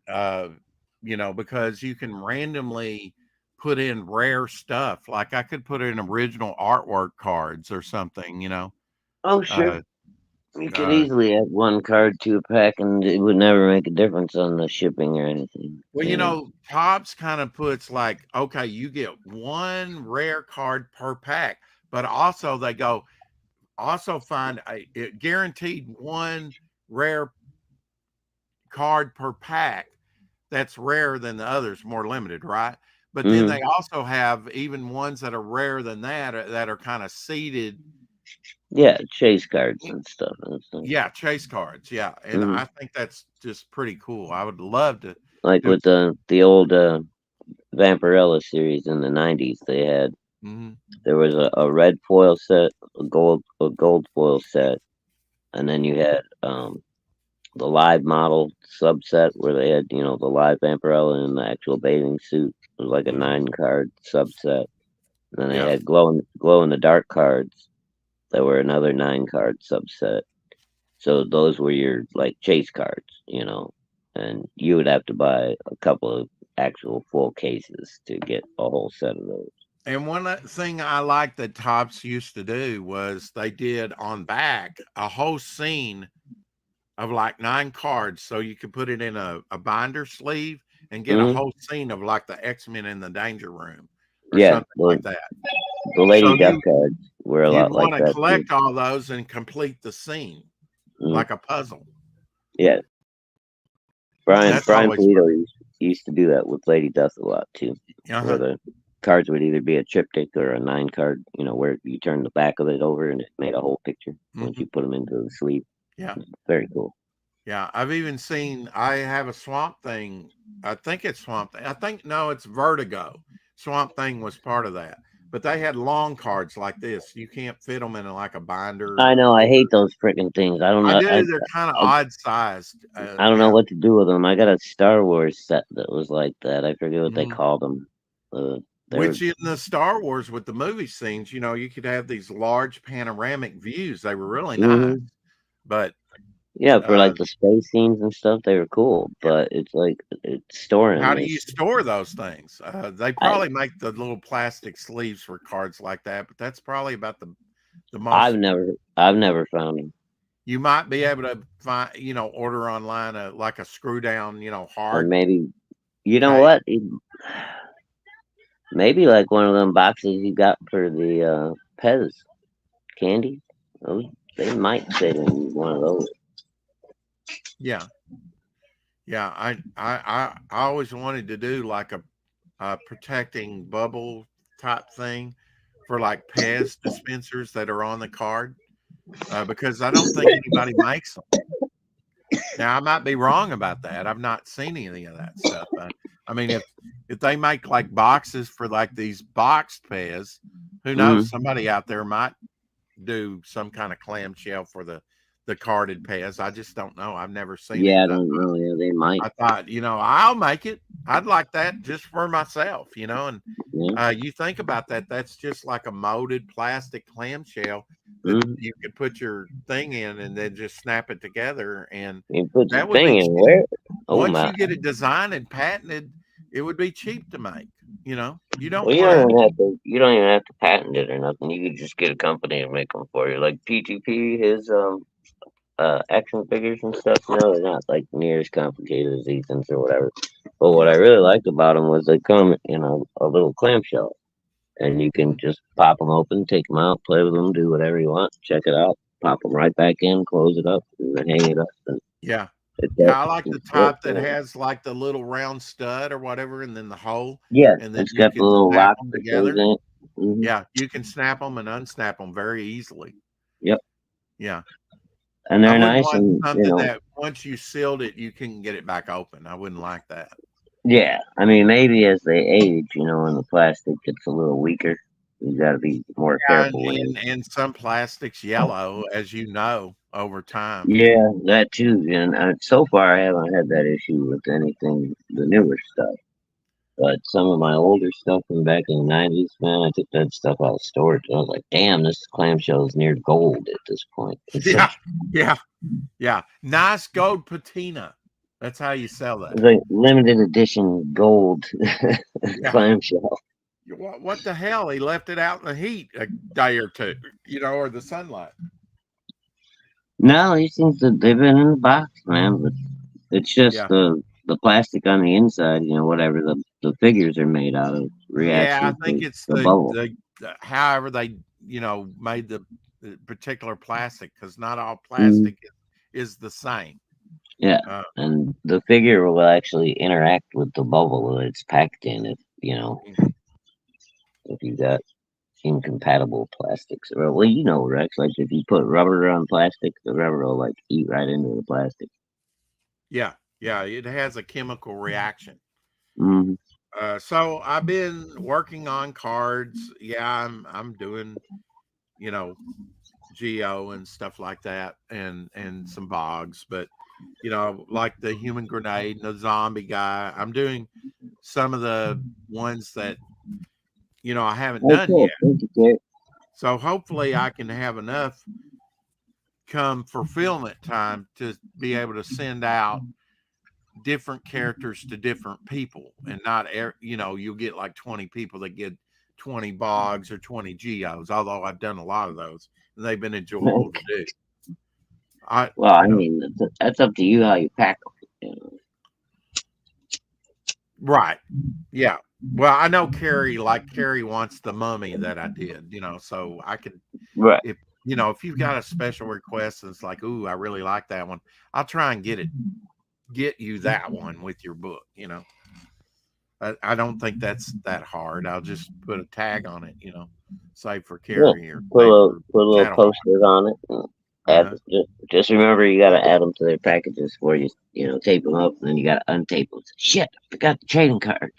you know, because you can randomly put in rare stuff. Like I could put in original artwork cards or something, you know. oh sure. Uh, You could uh, easily add one card to a pack, and it would never make a difference on the shipping or anything. well, you You know? know, Pops kind of puts like, okay, you get one rare card per pack, but also they go, also find it guaranteed one rare card per pack that's rarer than the others, more limited, right? But then they also have even ones that are rarer than that are kind of seeded. Yeah, chase cards and stuff. Yeah, chase cards. Yeah, and I think that's just pretty cool. I would love to Like do. with the old Vampirella series in the '90s, they had there was a red foil set, a gold foil set, and then you had the live model subset where they had the live Vampirella in the actual bathing suit. It was like a 9-card subset. And then they Yeah. had glow in the dark cards that were another 9-card subset. So those were your like chase cards, and you would have to buy a couple of actual full cases to get a whole set of those. And one thing I like that Topps used to do was they did on back a whole scene of like 9 cards, so you could put it in a binder sleeve and get a whole scene of like the X-Men in the Danger Room or Yeah, something like that. the Lady So Death cards were a you'd lot like want to that collect too. all those and complete the scene like a puzzle. Yeah, Brian That's always Polito used to do that with Lady Death a lot too, where the cards would either be a triptych or a 9-card, where you turn the back of it over and it made a whole picture once you put them into the sleeve. Yeah. Very cool. Yeah, I've even seen, I have a Swamp Thing. I think it's Swamp Thing. No, it's Vertigo. Swamp Thing was part of that. But they had long cards like this. You can't fit them in like a binder. I know. I hate those freaking things. I don't know. I do. They're kind of odd sized. I don't know what to do with them. I got a Star Wars set that was like that. I forget what they called them. Which in the Star Wars with the movie scenes, you could have these large panoramic views. They were really nice. But yeah, for like the space scenes and stuff, they were cool. But it's like it's storing. How do you store those things? They probably make the little plastic sleeves for cards like that, but that's probably about the most. I've never found them. You might be able to find, order online like a screw down, hard. Or maybe, what? Maybe like one of them boxes you got for the Pez candy. They might fit in one of those. Yeah. Yeah, I always wanted to do like a protecting bubble type thing for like Pez dispensers that are on the card, because I don't think anybody makes them. Now I might be wrong about that. I've not seen any of that stuff. I mean, if they make like boxes for like these boxed Pez, who knows? Somebody out there might do some kind of clamshell for the carded Pez. I just don't know. I've never seen it. Yeah, I don't know. Yeah, they might. I thought, I'll make it. I'd like that just for myself, and you think about that. That's just like a molded plastic clamshell that you could put your thing in and then just snap it together. And you put the thing in where? Once you get it designed and patented, it would be cheap to make. You don't. Well, you don't even have to patent it or nothing. You could just get a company to make them for you. Like PTP, action figures and stuff. They're not like near as complicated as Ethan's or whatever. But what I really liked about them was they come in a little clamshell, and you can just pop them open, take them out, play with them, do whatever you want, check it out, pop them right back in, close it up, and then hang it up. And Yeah. it Yeah, I like the it's type that cool. has like the little round stud or whatever, and then the hole, Yeah, and then it's you got the can little snap lock them that goes together. in it. Mhm. Yeah, you can snap them and unsnap them very easily. Yep. Yeah. And I they're wouldn't nice, want and something that once you sealed it, you can get it back open. I wouldn't like that. yeah. I mean, maybe as they age, and the plastic gets a little weaker, you got to be more Yeah, careful when you. and some plastics yellow, as you know, over time. Yeah, that too. And so far, I haven't had that issue with anything, the newer stuff. But some of my older stuff from back in the 90s, man, I took that stuff out of storage. I was like, damn, this clamshell is near gold at this point. It's Yeah, yeah. Nice gold patina. That's how you sell that. like limited edition gold clamshell. What the hell? He left it out in the heat a day or two, or the sunlight. No, these things they've been in the box, man. But it's just the plastic on the inside, whatever the figures are made out of reacts. Yeah, I think it's the bubble. However they made the particular plastic, because not all plastic is the same. Yeah, and the figure will actually interact with the bubble that it's packed in. If if you got incompatible plastics, or Rex, like if you put rubber on plastic, the rubber will like eat right into the plastic. Yeah, it has a chemical reaction. Mm-hmm. So I've been working on cards. Yeah, I'm doing, Geo and stuff like that, and some bogs, but like the human grenade and the zombie guy. I'm doing some of the ones that I haven't done yet. Thank you, Gary. So hopefully I can have enough come fulfillment time to be able to send out different characters to different people, and not you'll get like 20 people that get 20 bogs or 20 geos, although I've done a lot of those and they've been enjoyable to do. I mean, that's up to you how you pack them. Right. Yeah. Well, I know Carrie wants the mummy that I did, so I can, right. If you've got a special request and it's like, ooh, I really like that one, I'll try and get you that one with your book. I don't think that's that hard. I'll just put a tag on it, say for Carrie, or put a little poster on it. And just remember, you got to add them to their packages before you tape them up, and then you got to untape them. Shit, I forgot the trading cards.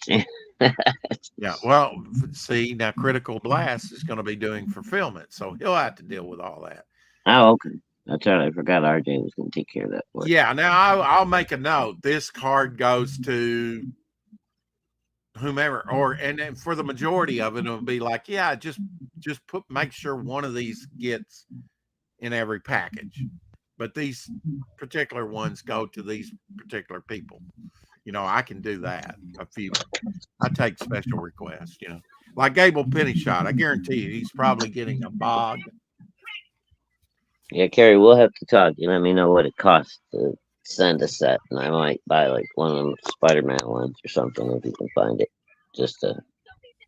Yeah, well, see, now Critical Blast is going to be doing fulfillment, so he'll have to deal with all that. Oh, okay. That's right. I forgot RJ was going to take care of that for you. Yeah, now I'll make a note. This card goes to whomever, and for the majority of it, it'll be like, yeah, just make sure one of these gets in every package, but these particular ones go to these particular people. I can do that. I take special requests, like Gable Pennyshot. I guarantee you he's probably getting a bog. Yeah, Carrie, we'll have to talk. You let me know what it costs to send a set, and I might buy like one of them Spider-Man ones or something if you can find it, just to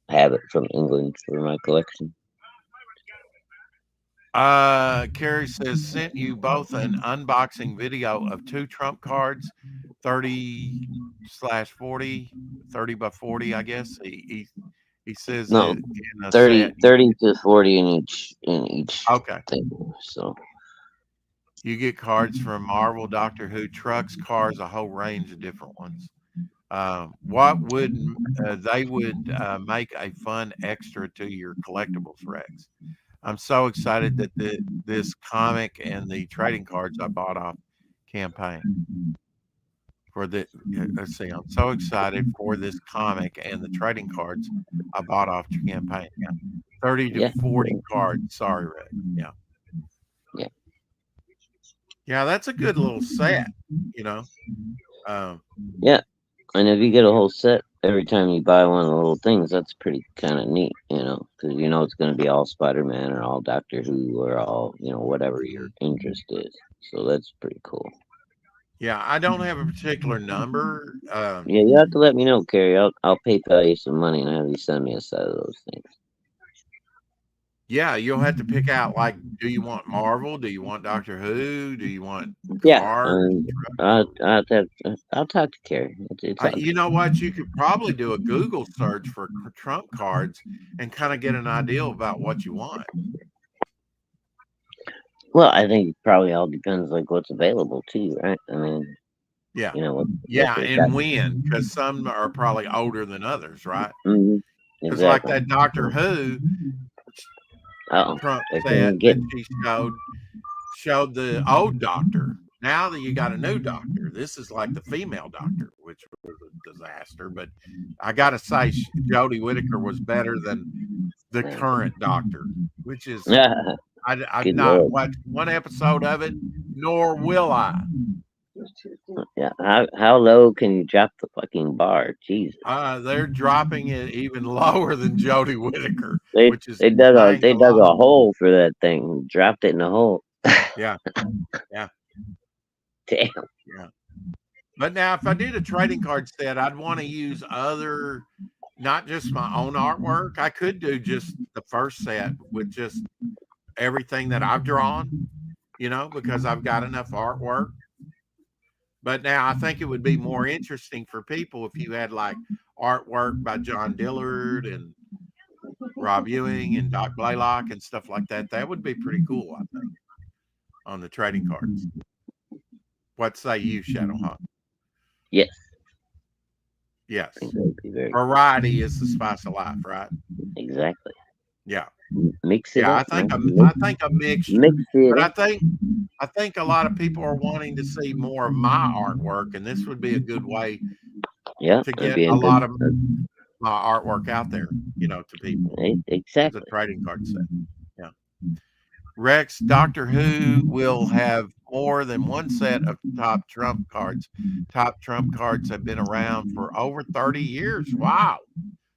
have it from England for my collection. Carrie says, sent you both an unboxing video of 2 Trump cards, 30/40, 30 by 40, I guess. He says no, 30 to 40 in each okay thing. So you get cards from Marvel, Doctor Who, trucks, cars, a whole range of different ones. What would they would make a fun extra to your collectibles, Rex? I'm so excited that this comic and the trading cards I bought off campaign for the. Let's see, I'm so excited for this comic and the trading cards I bought off campaign. Yeah. 30 to 40 cards. Sorry, Rex. Yeah. Yeah, that's a good little set. Yeah, and if you get a whole set, every time you buy one of the little things, that's pretty kind of neat, because you know it's going to be all Spider-Man or all Doctor Who or all, whatever your interest is. So that's pretty cool. Yeah, I don't have a particular number. Yeah, you have to let me know, Carrie. I'll PayPal you some money and have you send me a set of those things. Yeah, you'll have to pick out, like, do you want Marvel? Do you want Doctor Who? Do you want Yeah, cards? I'll talk to Carrie. It's all You know what? You could probably do a Google search for Trump cards and kind of get an idea about what you want. Well, I think it probably all depends like what's available too, right? I mean, Yeah. what they And got. when, because some are probably older than others, right? Mhm, Because like exactly. that Doctor Who, Trump They said couldn't get that she showed the old Doctor. Now that you got a new Doctor, this is like the female Doctor, which was a disaster. But I got to say, Jodie Whittaker was better than the current Doctor, which is I've Good not Lord. watched one episode of it, nor will I. Yeah, how low can you drop the fucking bar? Jesus. They're dropping it even lower than Jodie Whittaker, They which is dug saying a lot. hole for that thing, dropped it in a hole. Yeah. Damn. Yeah. But now, if I did a trading card set, I'd want to use other, not just my own artwork. I could do just the first set with just everything that I've drawn, because I've got enough artwork. But now I think it would be more interesting for people if you had like artwork by John Dillard and Rob Ewing and Doc Blaylock and stuff like that. That would be pretty cool, I think, on the trading cards. What say you, Shadowhawk? Yes. Yes. I think that would be very Variety is the spice of life, right? exactly. Yeah. Mix it up. I think a mixture. Mix it But up. I think a lot of people are wanting to see more of my artwork, and this would be a good way Yeah, to that'd get be a lot of my artwork out there, to people. Exactly. It's a trading card set. Yeah. Rex, Doctor Who will have more than one set of top Trump cards. Top Trump cards have been around for over 30 years. Wow.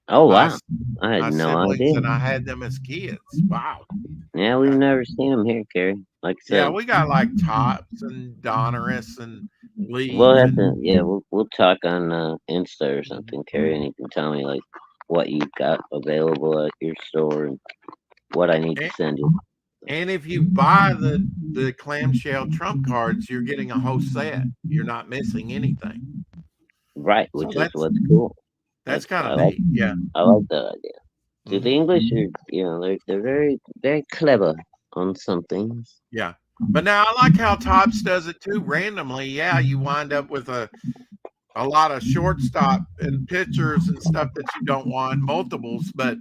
Oh wow. I My had no siblings idea. and I had them as kids. Wow. Yeah, we've never seen them here, Carrie. Like I said. Yeah, we got like Tops and Donnerus and Lee. We'll talk on Insta or something, Carrie, and you can tell me like what you've got available at your store and what I need to send you. And if you buy the clamshell Trump cards, you're getting a whole set. You're not missing anything. Right, which is what's cool. That's kind of neat. Yeah. I like that idea. So the English are, they're very, very clever on some things. Yeah. But now I like how Topps does it too. Randomly, yeah, you wind up with a lot of shortstop and pitchers and stuff that you don't want, multiples, but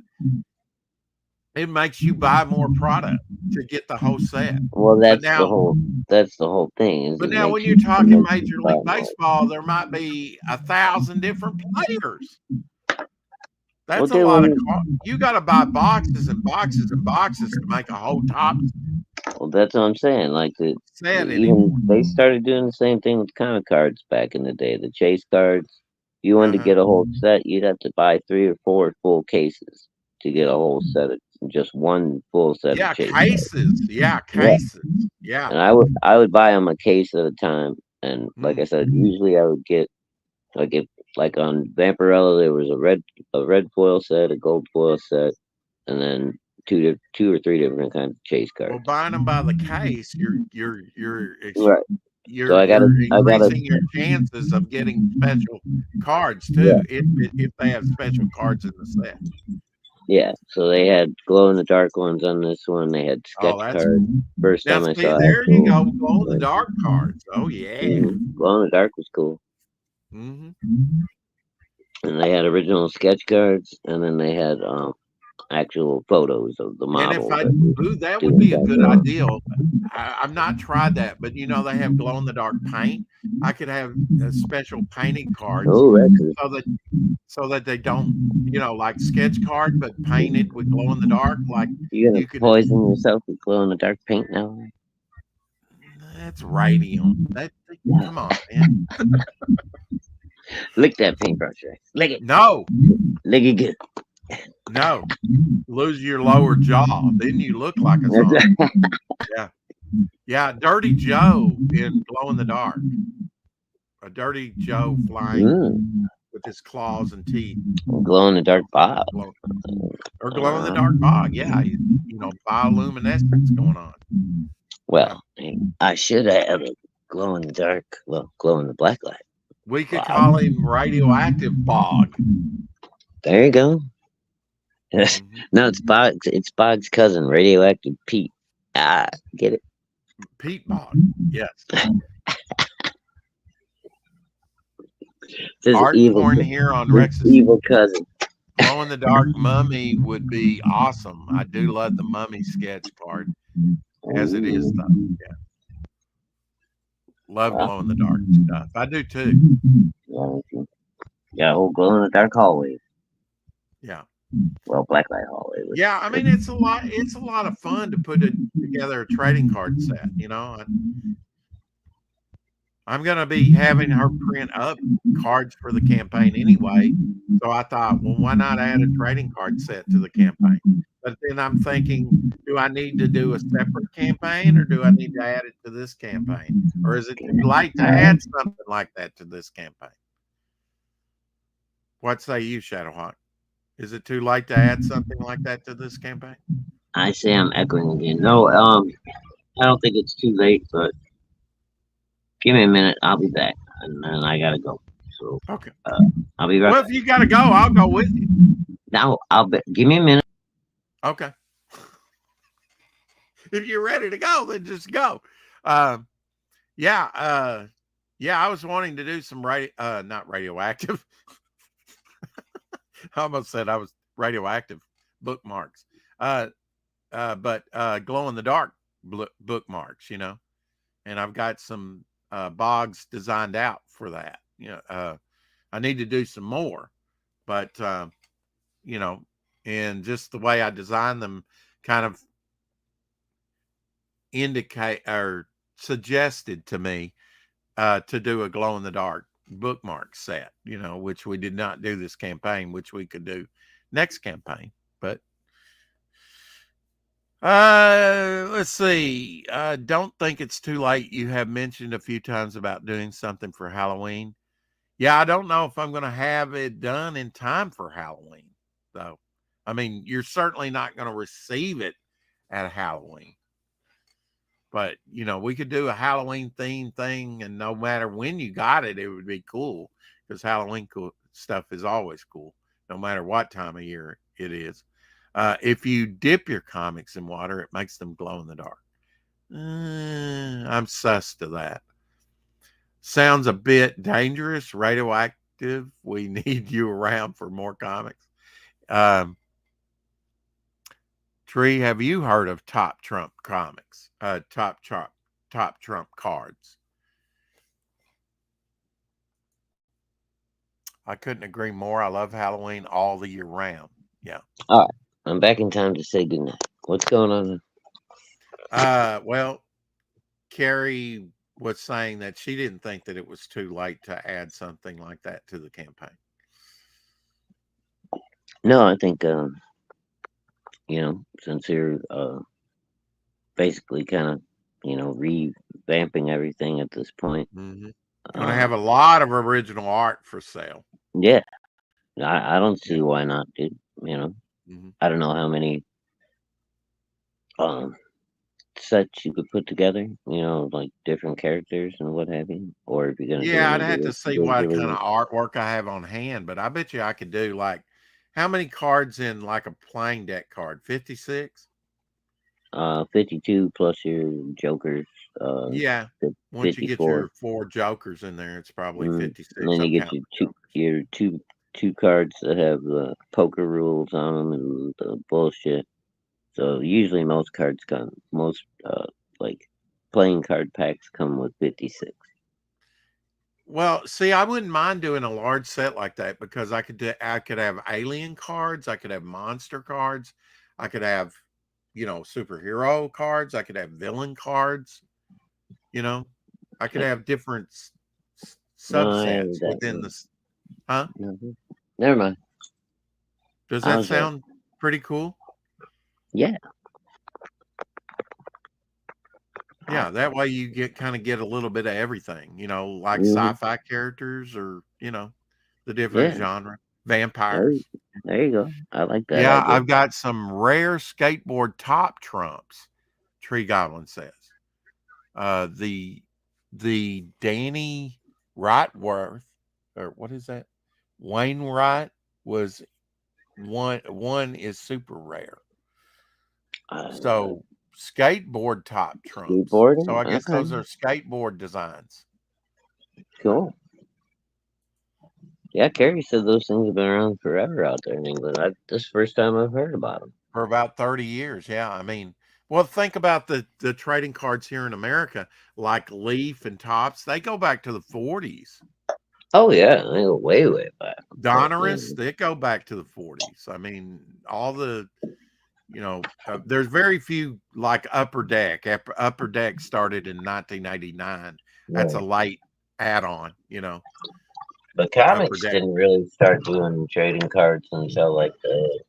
it makes you buy more product to get the whole set. Well, that's the whole thing. But now when you're talking Major League Baseball, there might be 1,000 different players. That's a lot of cards. You got to buy boxes and boxes and boxes to make a whole top. Well, that's what I'm saying. Like they started doing the same thing with comic cards back in the day. The chase cards. You wanted to get a whole set, you'd have to buy 3 or 4 full cases to get a whole set of just one full set of chase cases. Cards. Yeah, cases. Yeah. And I would buy them a case at a time. And like I said, usually I would get like on Vampirella there was a red foil set, a gold foil set, and then two or three different kinds of chase cards. Well, buying them by the case, you're right. You're increasing your chances of getting special cards too, if they have special cards in the set. Yeah, so they had glow in the dark ones on this one. They had sketch cards. First time I saw there you go, glow in the dark cards. Oh yeah, glow in the dark was cool. And they had original sketch cards, and then they had actual photos of the model. And that would be a good idea. I've not tried that, but they have glow in the dark paint. I could have special painting cards so that they don't, like sketch card, but painted with glow in the dark. Like you're gonna poison yourself with glow in the dark paint now. That's radium. Come on, man. Lick that paintbrush, Rex. Lick it. No, Lick it good. no. Lose your lower jaw. Then you look like a zombie. Yeah. Yeah. Dirty Joe in Glow in the Dark. A Dirty Joe flying with his claws and teeth. Glow in the dark Bob. Or glow in the dark bog. Yeah. You know, bioluminescence going on. Well, I should have a glow in the dark, glow in the black light. We could call him Radioactive Bog. There you go. No, it's Bog's. It's Bog's cousin, Radioactive Pete. Ah, get it? Pete Bog. Yes. Art porn here on Rex's evil cousin. Glow in the dark mummy would be awesome. I do love the mummy sketch part, as it is though. Yeah. Love glow in the dark stuff. I do too. Yeah, whole glow in the dark hallway. Yeah. Well, blacklight hallway. Yeah, I mean it's a lot of fun to put together a trading card set, you know. I'm gonna be having her print up cards for the campaign anyway. So I thought, well, why not add a trading card set to the campaign? But then I'm thinking, do I need to do a separate campaign or do I need to add it to this campaign? Or is it too late to add something like that to this campaign? What say you, Shadowhawk? Is it too late to add something like that to this campaign? I say I'm echoing again. No, I don't think it's too late, but give me a minute. I'll be back, and then I gotta go. So okay, I'll be right. Well, if you gotta go, I'll go with you. No, give me a minute. Okay. If you're ready to go, then just go. Yeah, I was wanting to do some not radioactive. I almost said I was radioactive bookmarks. But glow in the dark bookmarks, you know. And I've got some bogs designed out for that. You know, I need to do some more, but you know, and just the way I design them kind of indicate or suggested to me to do a glow in the dark bookmark set, you know, which we did not do this campaign, which we could do next campaign. But let's see. I don't think it's too late. You have mentioned a few times about doing something for Halloween. Yeah, I don't know if I'm going to have it done in time for Halloween, though. I mean, you're certainly not going to receive it at Halloween. But, you know, we could do a Halloween themed thing, and no matter when you got it, it would be cool, because Halloween stuff is always cool, no matter what time of year it is. If you dip your comics in water, it makes them glow in the dark. I'm sus to that. Sounds a bit dangerous, radioactive. We need you around for more comics. Tree, have you heard of Top Trump comics? Top Trump cards. I couldn't agree more. I love Halloween all the year round. Yeah. All right. I'm back in time to say goodnight. What's going on? Well, Carrie was saying that she didn't think that it was too late to add something like that to the campaign. No, I think, you know, since you're basically kind of, you know, revamping everything at this point. Mm-hmm. I have a lot of original art for sale. Yeah. I don't see why not, dude. You know, I don't know how many sets you could put together, you know, like different characters and what have you. Or if you're gonna I'd have to see what kind of artwork I have on hand, but I bet you I could do like how many cards in like a playing deck card? 56? 52 plus your jokers. Yeah. Once 54. You get your 4 jokers in there, it's probably 56. And then you get your two cards that have the poker rules on them and the bullshit. So usually most like playing card packs come with 56. Well, see, I wouldn't mind doing a large set like that, because I could have alien cards, I could have monster cards, I could have, you know, superhero cards, I could have villain cards, you know, I could have different subsets within Huh? No, never mind. Does I that was right. sound pretty cool? Yeah. Yeah, that way you get a little bit of everything, like Mhm. sci-fi characters or, the different Yeah. genre, There, vampires. there you go. I like that Yeah, idea. I've got some rare skateboard top trumps, Tree Goblin says. The Danny Wrightworth, or what is that? Wainwright was one is super rare. So skateboard top trumps. So Skateboarding? I guess Okay. those are skateboard designs. Cool. Yeah, Carrie said those things have been around forever out there in England. This is the first time I've heard about them. For about 30 years. Yeah. I mean, well, think about the trading cards here in America, like Leaf and Tops. They go back to the 40s. Oh, yeah. They go way, way back. Donruss, they go back to the 40s. I mean, all the, there's very few like Upper Deck. Upper Deck started in 1989. That's a late add-on, But comics Upper Deck. didn't really start doing trading cards until like the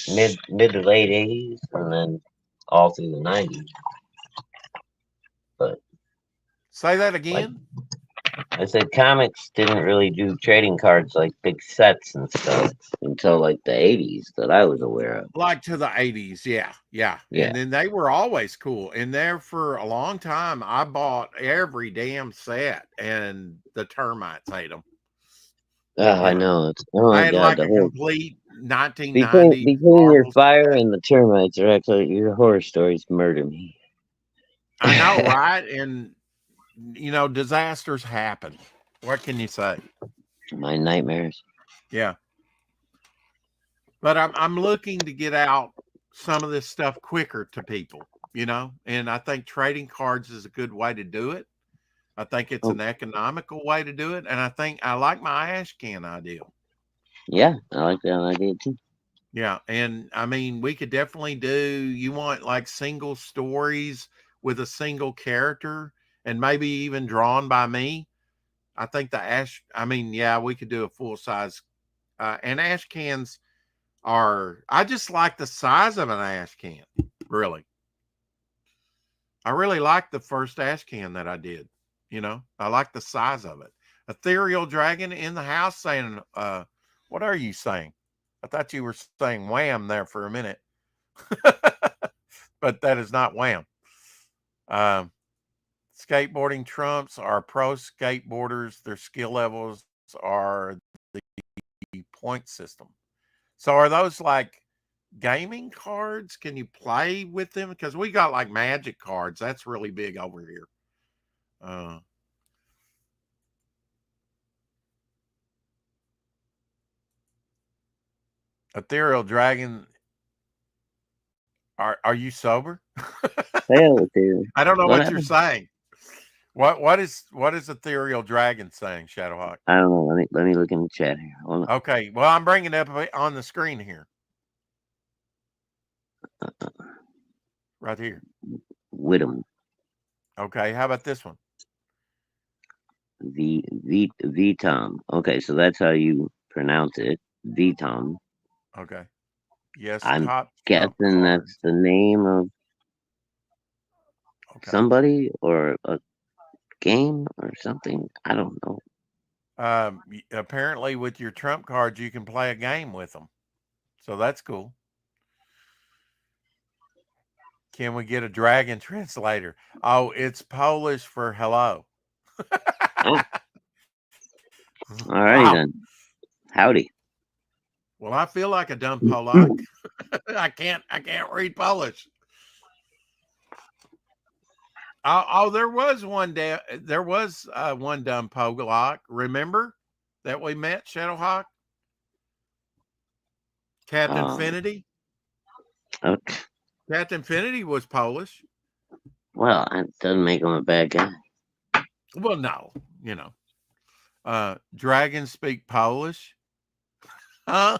mid to late 80s, and then all through the 90s. But say that again. I said comics didn't really do trading cards like big sets and stuff until like the 80s that I was aware of. Like to the 80s, yeah. And then they were always cool. And there for a long time, I bought every damn set, and the termites ate them. I know. It's I had God, like the a whole complete 1990. between your fire and the termites are actually your horror stories murder me. I know, right? And disasters happen. What can you say? My nightmares. Yeah. But I'm looking to get out some of this stuff quicker to people, and I think trading cards is a good way to do it. I think it's an economical way to do it. And I think I like my ash can idea. Yeah, I like that idea too. Yeah. And I mean, we could definitely you want like single stories with a single character and maybe even drawn by me. I think we could do a full size, and ash cans I just like the size of an ash can. Really. I really like the first ash can that I did. I like the size of it. Ethereal Dragon in the house saying, what are you saying? I thought you were saying wham there for a minute. But that is not wham. Skateboarding trumps are pro skateboarders. Their skill levels are the point system. So are those like gaming cards? Can you play with them? Because we got like magic cards. That's really big over here. Ethereal Dragon, are you sober? Hell, dude. I don't know what Whatever. you're saying. What is Ethereal Dragon saying, Shadowhawk? I don't know. Let me look in the chat here. Hold on. Okay, well, I'm bringing it up on the screen here. Right here. Widom. Okay, how about this one? Vitom. Okay, so that's how you pronounce it. Vitom. Okay. Yes, I'm top guessing card. that's the name of somebody or a game or something. I don't know. Apparently with your trump cards, you can play a game with them. So that's cool. Can we get a dragon translator? Oh, it's Polish for hello. Oh. All right, then. Howdy. Well, I feel like a dumb Polak. I can't read Polish. Oh, there was one dumb Polak. Remember that we met, Shadowhawk? Captain Infinity. Okay. Captain Infinity was Polish. Well, it doesn't make him a bad guy. Well, no, dragons speak Polish. Huh?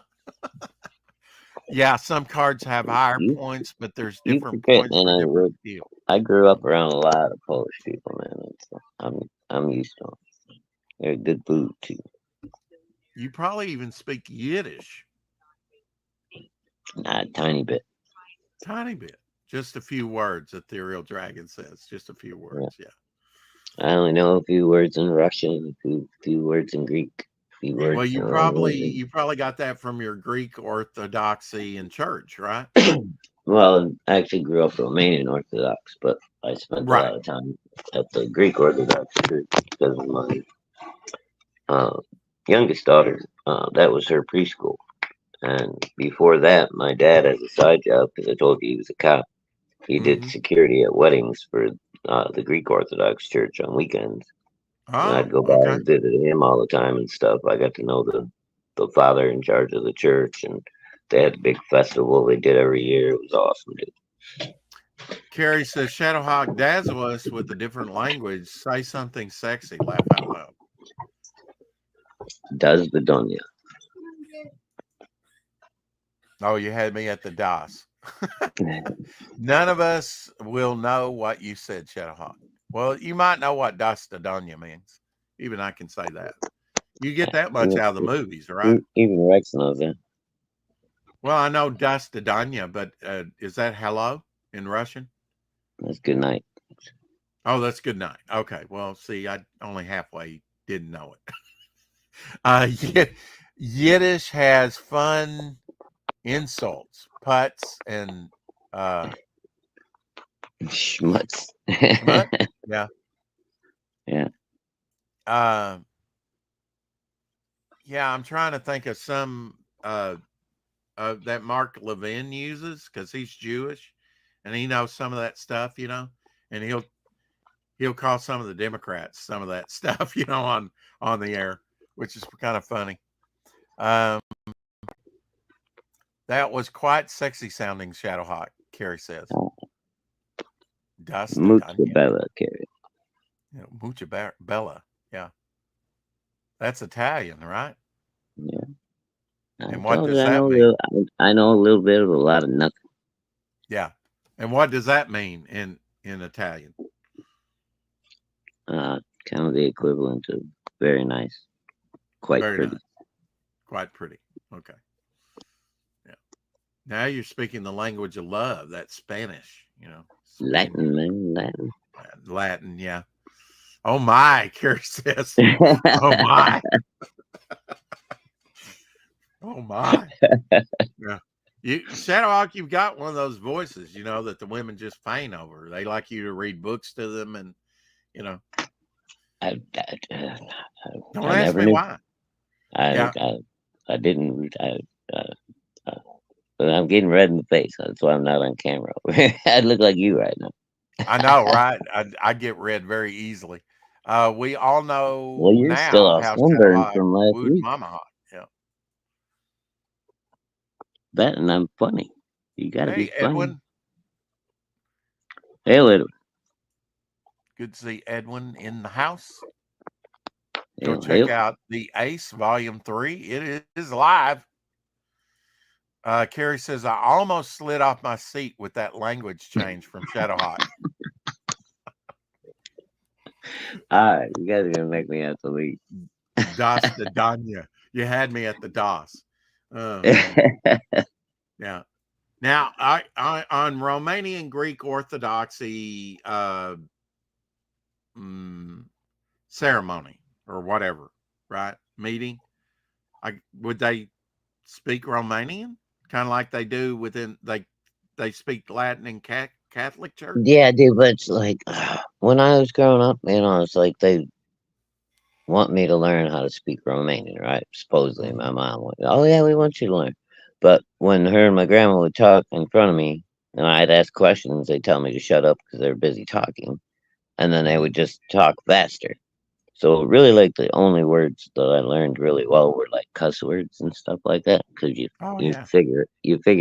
Yeah, some cards have higher points, but there's different points for different skills. I grew up around a lot of Polish people, man. I'm used to them. They're good food too. You probably even speak Yiddish. Not a tiny bit. Tiny bit. Just a few words, Ethereal Dragon says. Just a few words, yeah. I only know a few words in Russian, a few words in Greek, a few words. Well, you probably got that from your Greek Orthodoxy in church, right? Well, I actually grew up Romanian Orthodox, but I spent a lot of time at the Greek Orthodox church because of my youngest daughter. That was her preschool. And before that, my dad has a side job because I told you he was a cop. He did security at weddings for the Greek Orthodox Church on weekends. And I'd go by and visit him all the time and stuff. I got to know the father in charge of the church, and they had a big festival they did every year. It was awesome, dude. Carrie says, Shadowhawk, dazzle us with a different language. Say something sexy. Laugh out loud. Does the Donya. Oh, you had me at the DOS. None of us will know what you said, Shadowhawk. Well, you might know what Das da Donya means. Even I can say that. You get that much out of the movies, right? Even Rex knows that. Well, I know Das da Donya, but is that hello in Russian? That's good night. Oh, that's good night. Okay. Well, see, I only halfway didn't know it. Yiddish has fun insults, putts, and schmutz. Yeah. Yeah. Yeah, I'm trying to think of some that Mark Levin uses because he's Jewish and he knows some of that stuff, you know, and he'll call some of the Democrats some of that stuff, you know, on the air, which is kind of funny. That was quite sexy sounding, Shadowhawk, Carrie says. Mucha Bella, Carrie. Yeah, Mucha Bella, yeah. That's Italian, right? Yeah. And what does that mean? I know a little bit of a lot of nothing. Yeah. And what does that mean in Italian? Kind of the equivalent of very nice. Quite pretty. Nice. Quite pretty. Okay. Yeah. Now you're speaking the language of love. That's Spanish, you know. Latin, man. Latin. Latin, yeah. Oh my, Carrie says. Oh my. Oh my. Yeah. Shadowhawk, you've got one of those voices, you know, that the women just faint over. They like you to read books to them, and you know. Don't ask me why. I didn't. But I'm getting red in the face. That's why I'm not on camera. I look like you right now. I know, right? I get red very easily. We all know. Well, you're now still a how sunburn from last wooed week. Mama hot. Yeah. That and I'm funny. You gotta be funny. Edwin. Hey, Edwin. Good to see Edwin in the house. Go check out the Ace Volume 3. It is live. Carrie says, I almost slid off my seat with that language change from Shadowhawk. All right, you guys are going to make me have to leave. Das da Donya. You had me at the DOS. Yeah. Now, I on Romanian Greek Orthodoxy ceremony or whatever, right? Meeting. Would they speak Romanian? Kind of like they do within they speak Latin in Catholic Church. Yeah, dude, but it's like when I was growing up, you know, it's like they want me to learn how to speak Romanian, right? Supposedly, my mom went, "Oh yeah, we want you to learn." But when her and my grandma would talk in front of me, and I'd ask questions, they'd tell me to shut up because they're busy talking, and then they would just talk faster. So really, like the only words that I learned really well were like cuss words and stuff like that, because you figure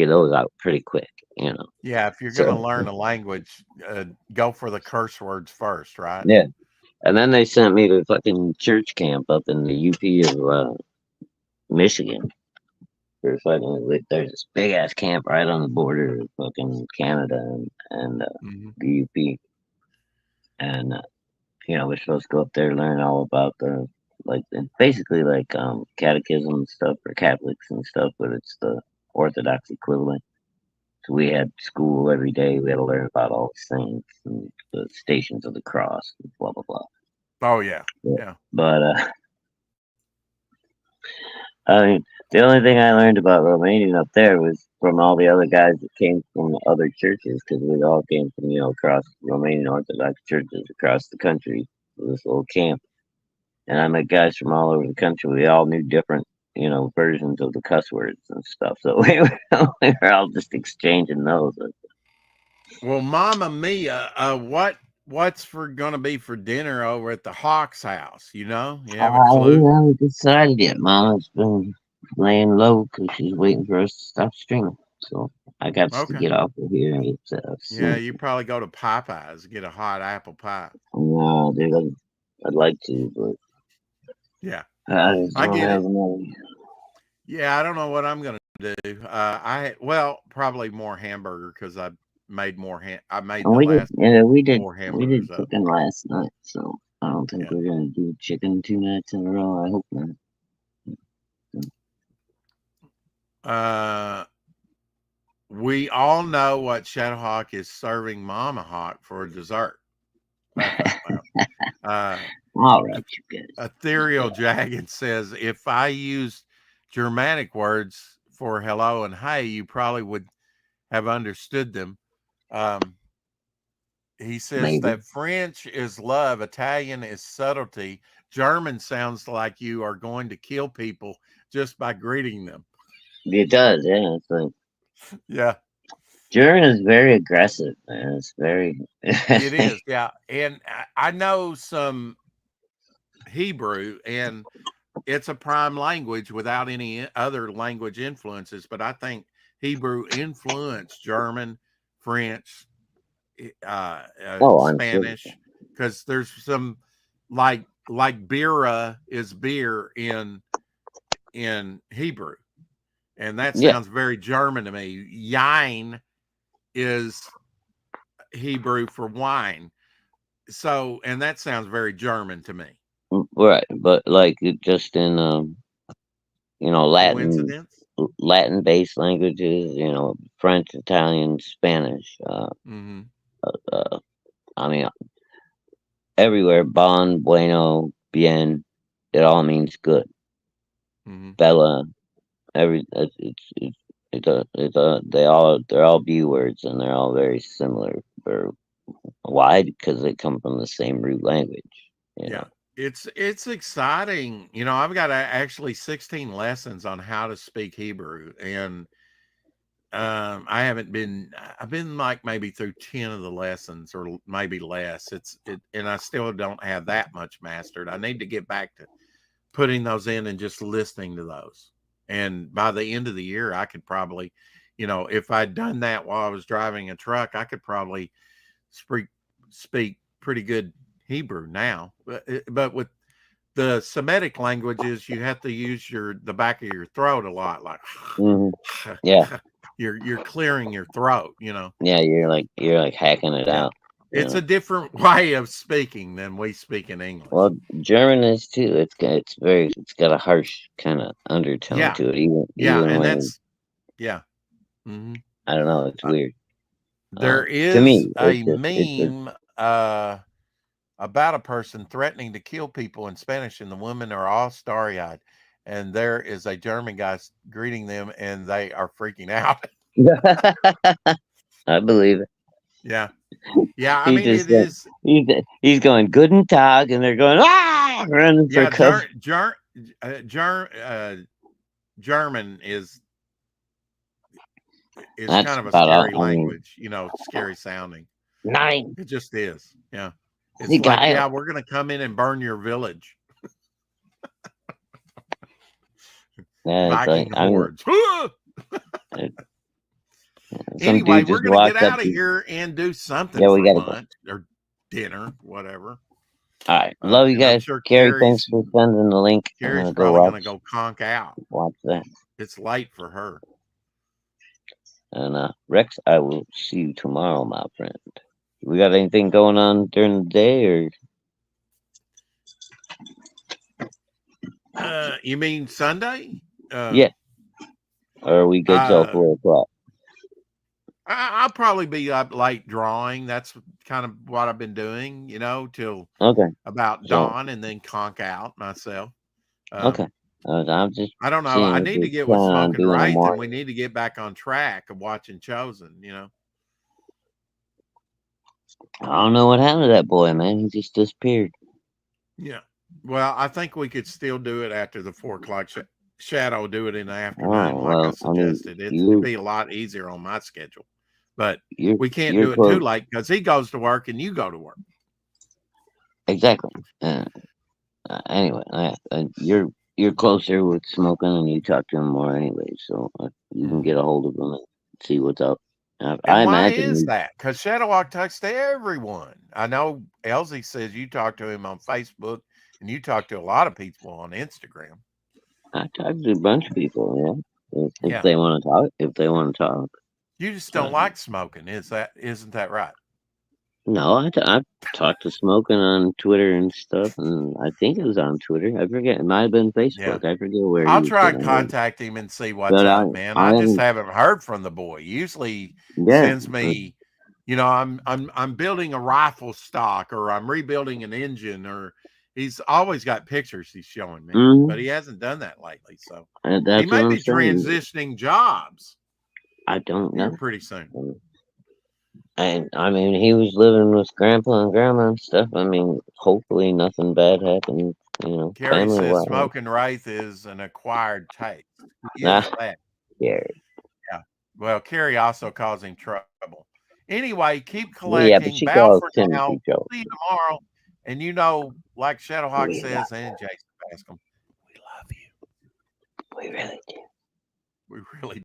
those out pretty quick, you know. Yeah, if you're gonna learn a language, go for the curse words first, right? Yeah, and then they sent me to fucking church camp up in the UP of Michigan. There's this big ass camp right on the border of fucking Canada and the UP, and you know, we're supposed to go up there and learn all about the like basically like catechism and stuff for Catholics and stuff, but it's the Orthodox equivalent. So we had school every day. We had to learn about all the saints and the Stations of the Cross and blah blah blah. Oh yeah, But, yeah. but I mean, the only thing I learned about Romanian up there was from all the other guys that came from other churches, because we all came from, across Romanian Orthodox churches across the country, this little camp. And I met guys from all over the country. We all knew different, versions of the cuss words and stuff. So we were all just exchanging those. Well, Mama Mia, what's going to be for dinner over at the Hawks house? You have a clue? We haven't decided yet. Mama's been laying low because she's waiting for us to stop streaming. So I got to get off of here and get yeah, you probably go to Popeyes, get a hot apple pie. No, dude, I'd like to, but yeah, I get it. Yeah, I don't know what I'm gonna do. Probably more hamburger because I made more. We did more hamburgers. We did chicken last night, so I don't think we're gonna do chicken 2 nights in a row. I hope not. We all know what Shadowhawk is serving Mama Hawk for dessert. All right, you guys. Ethereal Dragon says, if I used Germanic words for hello and hey, you probably would have understood them. He says that French is love, Italian is subtlety, German sounds like you are going to kill people just by greeting them. It does, yeah. It's like, yeah. German is very aggressive, man. It's very. It is, yeah. And I know some Hebrew, and it's a prime language without any other language influences. But I think Hebrew influenced German, French, Spanish, because there's some like bira is beer in Hebrew, and that sounds very German to me. Yain is Hebrew for wine, so and that sounds very German to me. Right, but like just in Latin-based languages, French, Italian, Spanish. I mean, everywhere, bon, bueno, bien, it all means good. Bella, they're all B words, and they're all very similar. Why? Because they come from the same root language. Yeah. It's exciting. I've got actually 16 lessons on how to speak Hebrew, and I've been like maybe through 10 of the lessons or maybe less. And I still don't have that much mastered. I need to get back to putting those in and just listening to those. And by the end of the year, I could probably, if I'd done that while I was driving a truck, I could probably speak pretty good Hebrew now. But with the Semitic languages, you have to use the back of your throat a lot, like yeah. You're clearing your throat, Yeah, you're like hacking it out. It's a different way of speaking than we speak in English. Well, German is too. It's got a harsh kind of undertone to it. Even and when, that's I don't know. It's weird. There is to me, a meme about a person threatening to kill people in Spanish, and the women are all starry-eyed. And there is a German guy greeting them, and they are freaking out. I believe it. Yeah. Yeah, I mean, it is. He's going, Guten Tag, and they're going, ah! Running for cover. German is That's kind of a scary language, scary sounding. Nine. It just is. Yeah. It's like, we're going to come in and burn your village. Viking hordes. Anyway, we're going to get out of here and do something for lunch or dinner, whatever. All right. Love you guys. Sure Carrie, thanks for sending the link. Carrie's probably going to go conk out. Watch that. It's late for her. And Rex, I will see you tomorrow, my friend. We got anything going on during the day, or You mean Sunday? Yeah. Or are we good till 4 o'clock? I'll probably be up late drawing. That's kind of what I've been doing, till Okay. about So, dawn, and then conk out myself. okay. I'm just I don't know. seeing I if need to we get with plan on Smoking doing a Wraith, and morning. we need to get back on track of watching Chosen. I don't know what happened to that boy, man. He just disappeared. Yeah. Well, I think we could still do it after the 4 o'clock shadow. Do it in the afternoon, Oh, like I well, I mean, suggested. It'd be a lot easier on my schedule, but we can't you're do it too close. late because he goes to work and you go to work. Exactly. Anyway, you're closer with Smoking, and you talk to him more anyway, so you can get a hold of him and see what's up. I And why imagine is that? Because Shadowhawk talks to everyone. I know Elsie says you talk to him on Facebook, and you talk to a lot of people on Instagram. I talk to a bunch of people, yeah. If Yeah. they want to talk, You just don't like Smoking, isn't that right? No, I talked to Smoking on Twitter and stuff, and I think it was on Twitter. I forget. It might have been Facebook. I forget where he I'll was try and sitting. contact him and see what's But up, man. I I just haven't. haven't heard from the boy. Usually Yeah. sends me, I'm building a rifle stock, or I'm rebuilding an engine, or he's always got pictures he's showing me, but he hasn't done that lately. So That's he may what I'm be saying. transitioning jobs. I don't know. Here pretty soon. And I mean, he was living with Grandpa and Grandma and stuff. I mean, hopefully nothing bad happened. Carrie says family-wise. Smoking Wraith is an acquired taste. He Nah, is that. yeah. Yeah. Well, Carrie also calls him trouble. Anyway, keep Yeah, but collecting. she Bow calls for Timothy now. Joe. See you tomorrow. And like Shadowhawk We says, and Jason Bascom, we love you. We really do. We really